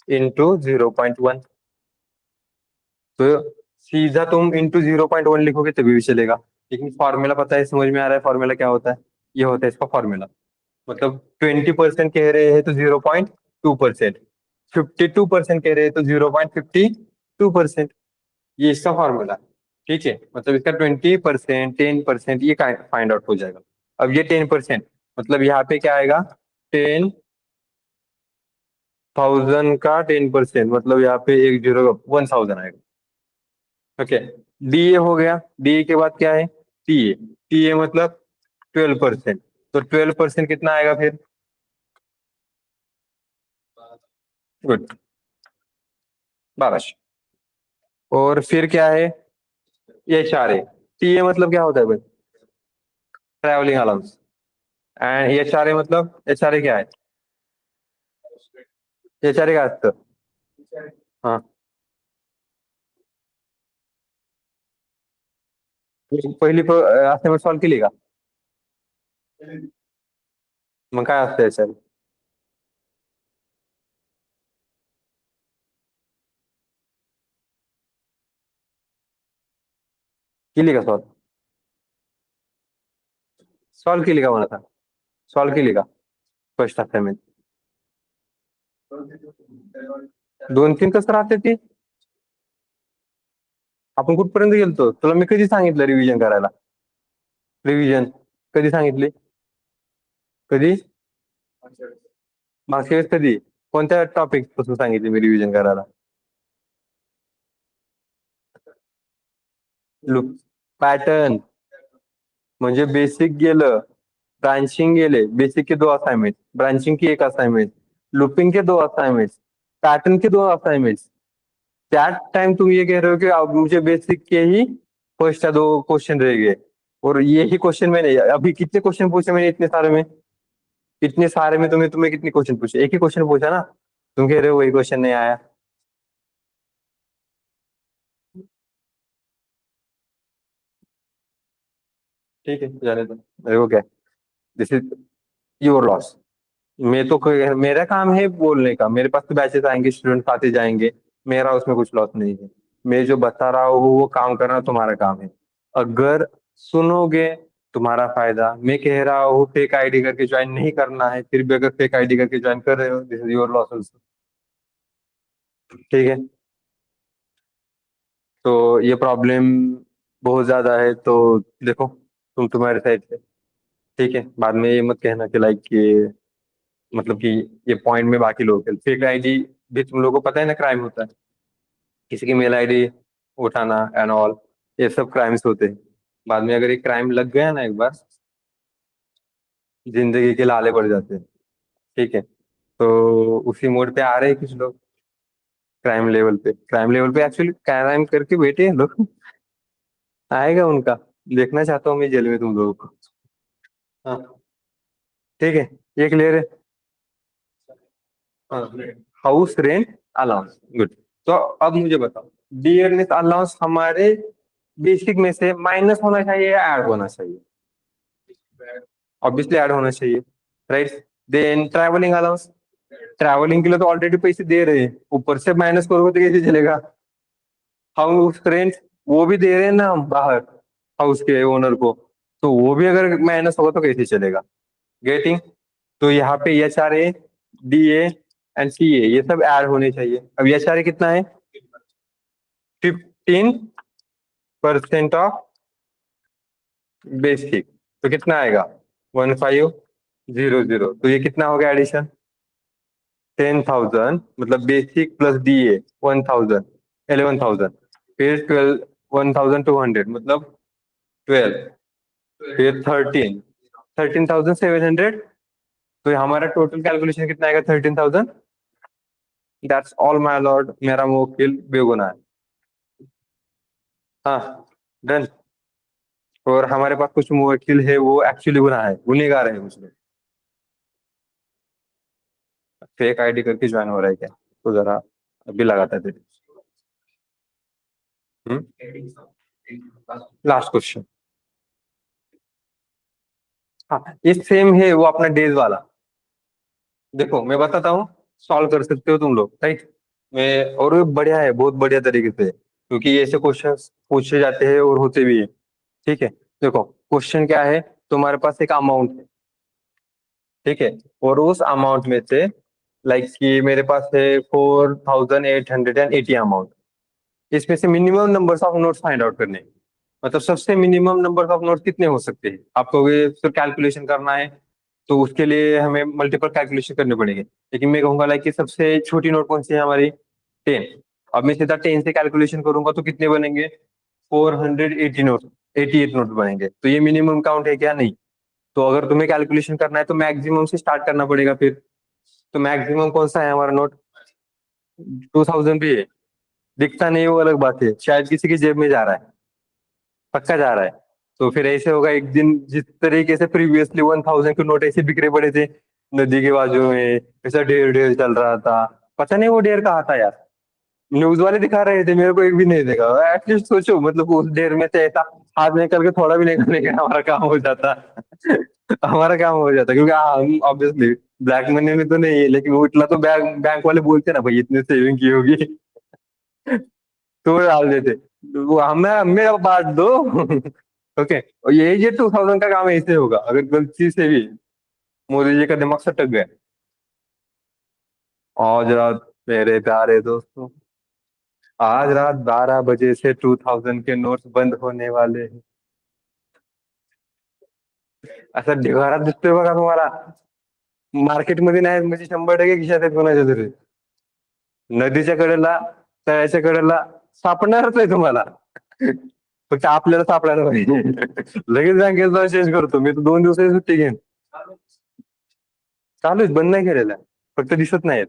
इंटू 0.1. तो सीधा तुम इंटू 0.1 लिखोगे तभी भी चलेगा. लेकिन फॉर्मूला पता है, समझ में आ रहा है फॉर्मूला क्या होता है? ये होता है इसका फॉर्मूला. मतलब 20% कह रहे हैं तो 0.2%. 52% कह रहे हैं तो 0.52%. ये इसका फॉर्मूला. ठीक है. मतलब इसका 20%, 10% ये फाइंड आउट हो जाएगा. अब ये 10% मतलब यहाँ पे क्या आएगा? 10,000 का 10% मतलब यहाँ पे एक जीरो 1,000 आएगा. ओके. डी ए हो गया. डी ए के बाद क्या है? T A. टी ए मतलब 12%. तो 12% कितना आएगा फिर? गुड. 1200. और फिर क्या है? H R A. T A मतलब क्या होता है भाई? Travelling allowance. And H R A मतलब, एच आर ए क्या है? एच आर ए काय असतं? हा. पहिली असाइनमेंट सॉल्व्ह केली का? मग काय असतं एच आर ए? केली का सॉल्व्ह? सॉल्व्ह केली का म्हणत आहे? सॉल्व्ह केली का फर्स्ट असाइनमेंट? 2-3 कसं राहते ती? आपण कुठपर्यंत गेलतो? तुला मी कधी सांगितलं रिव्हिजन करायला? रिव्हिजन कधी सांगितली? कधी? मागच्या वेळेस कधी? कोणत्या टॉपिक पासून सांगितले मी रिव्हिजन करायला? लुक. पॅटर्न म्हणजे बेसिक गेलं, ब्रांचिंग गेले. बेसिक के 2 असाइनमेंट, ब्रांचिंग की 1 असाइनमेंट, लूपिंग के 2 असाइनमेंट, पैटर्न के 2 असाइनमेंट. दैट टाइम तुम ये कह रहे हो कि अब मुझे बेसिक के ही फर्स्ट 2 क्वेश्चन रह गए. और ये ही क्वेश्चन मैंने अभी कितने क्वेश्चन पूछे मैंने इतने सारे में? इतने सारे में तुम्हें तुम्हें कितने क्वेश्चन पूछे? एक ही क्वेश्चन पूछा ना. तुम कह रहे हो वही क्वेश्चन नहीं आया. ठीक है, जाने दो. मेरे को क्या, दिस इज योर लॉस. मेरा काम है बोलने का. मेरे पास तो बैचेस आएंगे, स्टूडेंट्स आते जाएंगे. मेरा उसमें कुछ लॉस नहीं है. मैं जो बता रहा हूँ वो काम करना तुम्हारा काम है। अगर सुनोगे तुम्हारा फायदा, मैं कह रहा हूँ फेक आईडी करके ज्वाइन नहीं करना है, फिर भी अगर फेक आईडी करके ज्वाइन कर रहे हो, this is your loss also. ठीक है। तो ये प्रॉब्लम बहुत ज्यादा है, तो देखो तुम्हारे साइड से। ठीक है, बाद में ये मत कहना कि लाइक कि मतलब कि ये पॉइंट में बाकी लोग फेक आईडी भी तुम लोगों को पता है ना क्राइम होता है। किसी की मेल आईडी उठाना एंड ऑल, ये सब क्राइम्स होते हैं। बाद में अगर ये क्राइम लग गया ना एक बार, जिंदगी के लाले पड़ जाते हैं। ठीक है, तो उसी मोड पे आ रहे हैं कुछ लोग। क्राइम लेवल पे एक्चुअली क्राइम करके बैठे हैं लोग। आएगा उनका, देखना चाहता हूँ मैं जेल में तुम लोगों को। हाँ, ठीक है, ये क्लियर है। हाँ, हाउस रेंट अलाउंस, गुड। तो अब मुझे बताओ, डियरनेस अलाउंस हमारे बेसिक में से माइनस होना चाहिए या ऐड होना चाहिए? ऑब्वियसली ऐड होना चाहिए, right. Then travelling allowance, travelling के लिए तो ऑलरेडी पैसे दे रहे हैं, ऊपर से माइनस करोगे तो कैसे चलेगा? हाउस रेंट वो भी दे रहे हैं ना हम बाहर, हाउस के ओनर को, तो वो भी अगर माइनस होगा तो कैसे चलेगा? गेटिंग? तो यहाँ पे H R A, D A and C A, ये सब ऐड होने चाहिए। अब एच आर ए कितना है? 15% ऑफ बेसिक, तो कितना आएगा? 1500। तो ये कितना हो गया एडिशन? 10,000, मतलब बेसिक प्लस डी ए 1,000, 11,000, फिर 1,200 मतलब 12, फिर 13,700। तो ये हमारा टोटल कैलकुलेशन कितना आएगा? 13,000। दैट्स ऑल माय लॉर्ड, मेरा मुवक्किल बेगुनाह है। हाँ, डन। और हमारे पास कुछ मुवक्किल है वो एक्चुअली गुनाह है, गुनहगार है कुछ लोग। फेक आईडी करके ज्वाइन हो रहा है क्या? तो जरा अभी लगाता है। Last question. हाँ, ये सेम है वो अपना डेज वाला। देखो मैं बताता हूँ, सॉल्व कर सकते हो तुम लोग, राइट। मैं और ये बढ़िया है, बहुत बढ़िया तरीके से, क्योंकि ये ऐसे क्वेश्चन पूछे जाते हैं और होते भी है। ठीक है, देखो क्वेश्चन क्या है। तुम्हारे पास एक अमाउंट है, ठीक है, और उस अमाउंट में से लाइक कि मेरे पास है 4,880 अमाउंट। इसमें से minimum numbers of notes find out करने हैं। मतलब सबसे मिनिमम नंबर ऑफ नोट्स कितने हो सकते हैं आपको, ये फिर कैलकुलेशन करना है। तो उसके लिए हमें मल्टीपल कैलकुलेशन करने पड़ेंगे, लेकिन मैं कहूंगा लाइक कि सबसे छोटी नोट कौन सी है हमारी? 10। अब मैं सीधा 10 से कैलकुलेशन करूंगा तो कितने बनेंगे? 480 नोट, 88 नोट बनेंगे। तो ये मिनिमम काउंट है क्या? नहीं। तो अगर तुम्हें कैलकुलेशन करना है तो मैक्सिमम से स्टार्ट करना पड़ेगा फिर। तो मैक्सिमम कौन सा है हमारा नोट? 2,000 भी है। दिखता नहीं वो अलग बात है, शायद किसी की जेब में जा रहा है, पक्का जा रहा है। तो फिर ऐसे होगा एक दिन, जिस तरीके से प्रीवियसली 1,000 के नोट ऐसे बिखरे पड़े थे नदी के बाजू में, ऐसा ढेर ढेर चल रहा था। पता नहीं वो ढेर कहाँ था यार, न्यूज वाले दिखा रहे थे, मेरे को एक भी नहीं देखा। एटलीस्ट सोचो, मतलब उस ढेर में से ऐसा हाथ निकल के थोड़ा भी निकलने का हमारा काम हो जाता। हमारा काम हो जाता, क्योंकि हम ऑब्वियसली ब्लैक मनी में तो नहीं है, लेकिन वो इतना तो बैंक बैंक वाले बोलते ना भाई इतने सेविंग की होगी। तो वो डाल देते, तो वो हमें हमें अब बांट दो। ओके, और ये 2,000 का काम ऐसे होगा अगर गलती से भी मोदी जी का दिमाग सटक गया। आज रात मेरे प्यारे दोस्तों, आज रात 12 बजे से 2,000 के नोट्स बंद होने वाले हैं। असं ढिगारा दिसतोय बघा तुम्हाला, मार्केटमध्ये नाही म्हणजे 100% खिशात आहेत कोणाच्या तरी, नदीच्या कडेला, तळ्याच्या कडेला सापडणारच आहे तुम्हाला। फक्त आपल्याला सापडायला पाहिजे। लगेच बँकेत जाऊन चेंज करतो मी, तर 2 दिवसाची सुट्टी घेईन। चालू आहे, बंद नाही केलेला, फक्त दिसत नाहीत,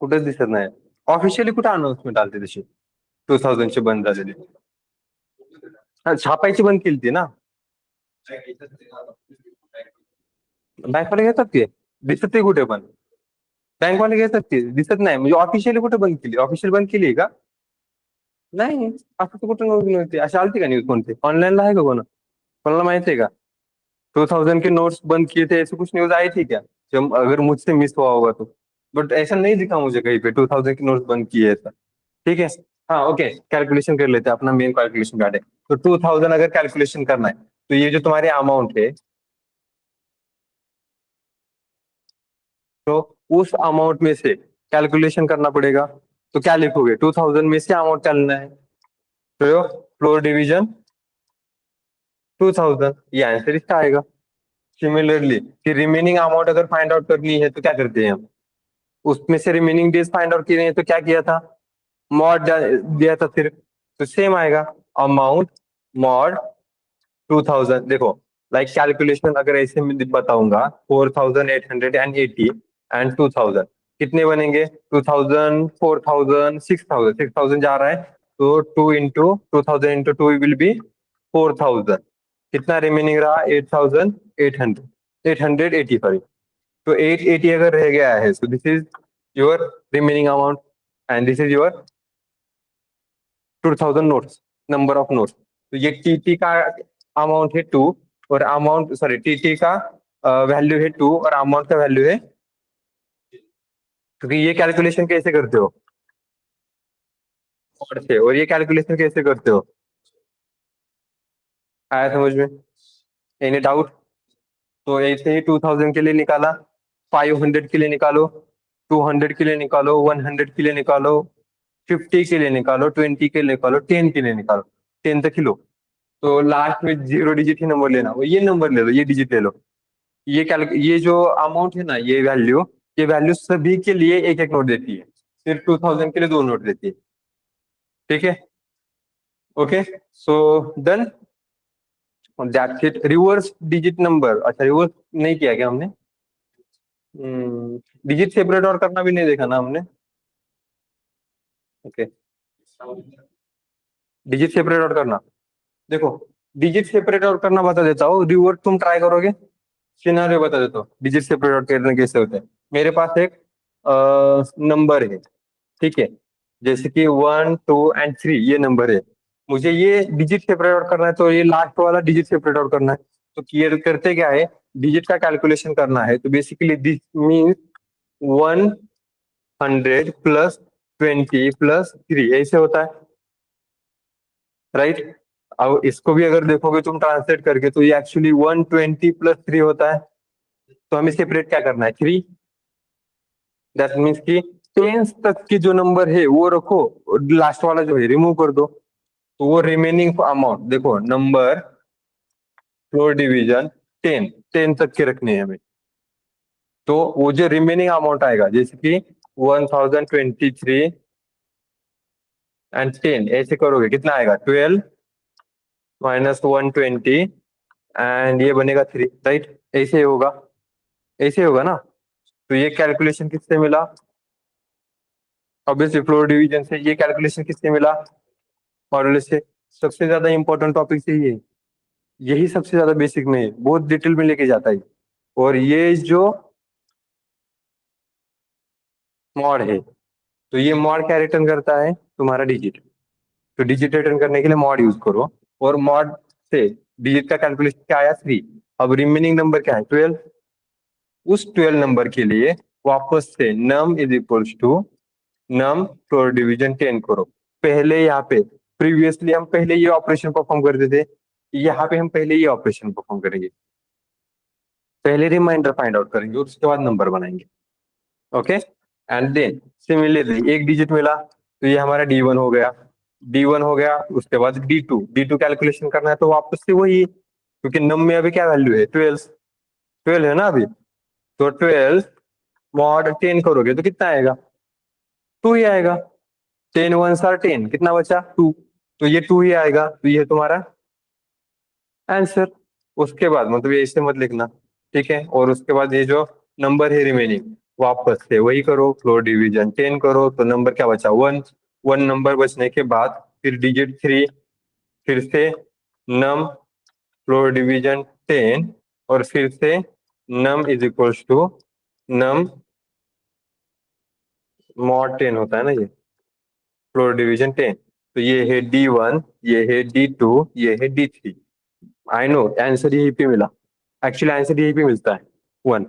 कुठेच दिसत नाही। ऑफिशियली कुठे अनाउन्समेंट आलती तशी 2,000 बंद झालेली? हा, छापायची बंद केली ती ना, बँकवाले घेतात ते, दिसत ते कुठे पण, बँकवाले घेतात ते दिसत नाही, म्हणजे ऑफिशियली कुठे बंद केली? ऑफिशियल बंद केली आहे का? नाही, असं तर कुठं नव्हती, अशी आलती का न्यूज कोणती? ऑनलाईनला आहे का कोणाला माहिती है क्या? 2,000 के नोट्स बंद किए थे, ऐसी कुछ न्यूज आई थी क्या? जब अगर मुझसे मिस हुआ होगा तो, बट ऐसा नहीं दिखा मुझे कहीं पे 2,000 के नोट्स बंद किए ऐसा। ठीक है, हाँ ओके, कैलकुलेशन कर लेते हैं, अपना मेन कैलकुलेशन कार्ड है। तो 2000 अगर कैलकुलेशन करना है, तो ये जो तुम्हारे अमाउंट है, तो उस अमाउंट में से कैलकुलेशन करना पड़ेगा। तो क्या लिखोगे, 2000 में से अमाउंट क्या लेना है, तो फ्लोर डिवीजन 2000, ये आंसर इसका आएगा। सिमिलरली कि रिमेनिंग अमाउंट अगर फाइंड आउट करनी है तो क्या करते हैं हम, उसमें से रिमेनिंग डेज फाइंड आउट किए हैं, तो क्या किया था, मॉड दिया था सिर्फ, तो सेम आएगा। अमाउंट मॉड 2000, देखो लाइक कैलकुलेशन अगर ऐसे में बताऊंगा, 4880 एंड 2000 कितने बनेंगे, 2000, 4000, 6000, 6000 जा रहा है, तो 2 इंटू 2000 इंटू 2 विल बी 4000। कितना रिमेनिंग रहा, 8800, 880 सॉरी। तो 880 अगर रह गया है, so this is your remaining amount and this is your 2000 notes, number of notes. तो ये टीटी का अमाउंट है 2, और अमाउंट सॉरी टीटी का वैल्यू है 2 और अमाउंट का वैल्यू है, क्योंकि ये कैलकुलेशन कैसे करते हो, और से, और ये कैलकुलेशन कैसे करते हो, आया समझ में, एनी डाउट। तो ऐसे ही 2000 के लिए निकाला, 500 के लिए निकालो, 200 के लिए निकालो, 100 के लिए निकालो, 50 के लिए निकालो, 20 के लिए निकालो, 10 के लिए निकालो, 10 तक ही लो। तो लास्ट में 0 डिजिट ही नंबर लेना, वो ये नंबर ले लो, ये डिजिट ले लो। ये जो अमाउंट है ना, ये वैल्यू सभी के लिए एक एक नोट देती है, सिर्फ 2000 के लिए 2 नोट देती है। ठीक है, okay, so done, that's it. Reverse digit number, अच्छा रिवर्स नहीं किया क्या हमने, डिजिट सेपरेट और करना भी नहीं देखा ना हमने। ओके, डिजिट सेपरेट और करना, देखो डिजिट सेपरेट आउट करना बता देता हूँ, रिवर्स तुम ट्राई करोगे, सिनारियो बता देता हूँ डिजिट सेपरेट आउट करने कैसे होते हैं। मेरे पास एक नंबर है, ठीक है, जैसे कि 1 2 एंड 3 ये नंबर है, मुझे ये डिजिट सेपरेट आउट करना है, तो ये लास्ट वाला डिजिट सेपरेट आउट करना है। तो क्लियर करते क्या है, डिजिट का कैलकुलेशन करना है, तो बेसिकली दिस मीन्स 100 + 20 + 3 ऐसे होता है, राइट। अब इसको भी अगर देखोगे तुम ट्रांसलेट करके, तो ये एक्चुअली 120 + 3 होता है। तो हमें सेपरेट क्या करना है, 3, दैट मीन्स कि टेंस तक की जो नंबर है वो रखो, लास्ट वाला जो है रिमूव कर दो। तो वो रिमेनिंग अमाउंट देखो, नंबर फ्लोर डिवीजन 10 तक के रखने हैं हमें। तो वो जो रिमेनिंग अमाउंट आएगा, जैसे कि 1023 एंड 10 ऐसे करोगे, कितना आएगा, 12 -120 एंड ये बनेगा 3, राइट, ऐसे होगा, ऐसे होगा ना। तो ये कैलकुलेशन किससे मिला, ऑब्वियसली फ्लोर डिवीजन से। ये कैलकुलेशन किससे मिला, मॉडुलस से। सबसे ज्यादा इंपॉर्टेंट टॉपिक से ये, यही सबसे ज्यादा बेसिक में है, बहुत डिटेल में लेके जाता है। और ये जो मॉड है, तो ये मॉड क्या रिटर्न करता है, तुम्हारा डिजिट। तो डिजिट रिटर्न करने के लिए मॉड यूज करो, और मॉड से डिजिट का कैलकुलेशन क्या आया, 3। अब रिमेनिंग नंबर क्या है, 12। उस 12 नंबर के लिए वापस से num is equals to num floor division 10 करो। पहले यहाँ पे प्रीवियसली हम पहले ये ऑपरेशन परफॉर्म करते थे, यहाँ पे हम पहले ये ऑपरेशन परफॉर्म करेंगे, पहले रिमाइंडर फाइंड आउट करेंगे, उसके बाद नंबर बनाएंगे। ओके, एंड देन सिमिलरली एक डिजिट मिला, तो ये हमारा D1 हो गया, D1 हो गया, उसके बाद D2 कैलकुलेशन करना है, तो वापस से वही, क्योंकि नम में अभी क्या वैल्यू है, 12, 12 है ना अभी। तो 12 मॉड 10 करोगे तो कितना आएगा, 2 ही आएगा। 10 1 10, कितना बचा, 2। तो ये 2 ही आएगा, तो ये तुम्हारा आंसर। उसके बाद मतलब ये ऐसे मत लिखना, ठीक है। और उसके बाद ये जो नंबर है रिमेनिंग, वापस से वही करो, फ्लोर डिवीजन 10 करो, तो नंबर क्या बचा, 1। 1 नंबर बचने के बाद फिर डिजिट 3, फिर से नम फ्लोर डिवीजन 10, और फिर से num is equals to num mod 10 होता है ना ये, फ्लोर डिवीजन 10। तो ये है D1, ये है D2, ये है D3। आई नो आंसर यही पे मिला, एक्चुअली आंसर यही पे मिलता है, 1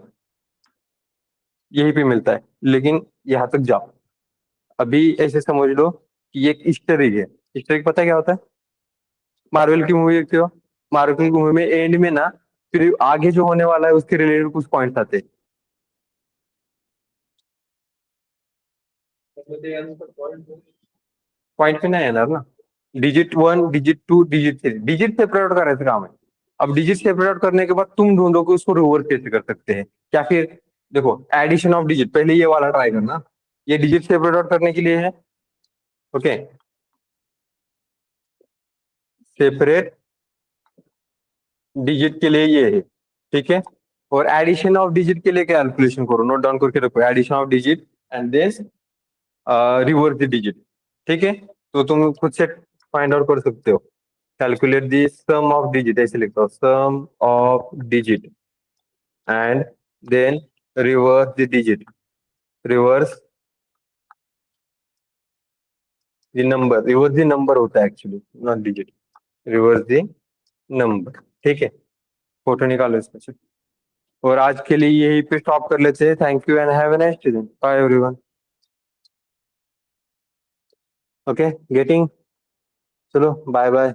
यही पे मिलता है, लेकिन यहाँ तक जाओ। अभी ऐसे समझ लो कि एक ईस्टर एग है। ईस्टर एग पता है क्या होता है? मार्वल की मूवी देखते हो? मार्वल की मूवी में एंड में ना फिर आगे जो होने वाला है उसके रिलेटेड कुछ पॉइंट्स आते हैं। पॉइंट पे नाही येणार ना। Digit 1, digit 2, digit 3, digit separate out करायचं काम है। अब डिजिट सेपरेट आउट करने के बाद तुम ढूंढो कि उसको रिवर्स कैसे कर सकते हैं, या फिर देखो एडिशन ऑफ डिजिट, पहले ये वाला ट्राई करना। ये डिजिट सेपरेट आउट करने के लिए है। ओके, सेपरेट डिजिट के लिए ये है, ठीक है। और एडिशन ऑफ डिजिट के लिए कैलकुलेशन करो, नोट डाउन करके रखो, addition of digit and then reverse the digit. ठीक है, तो तुम खुद से फाइंड आउट कर सकते हो। Calculate the sum of digit, ऐसे लिखता हूँ, sum of digit and then reverse the digit, reverse the number, reverse the number होता है actually, not digit, reverse the number. ठीक है, फोटो निकालो इसमें से। और आज के लिए यही पे स्टॉप कर लेते हैं। Thank you and have a nice day, bye everyone. Okay, getting, चलो बाय बाय।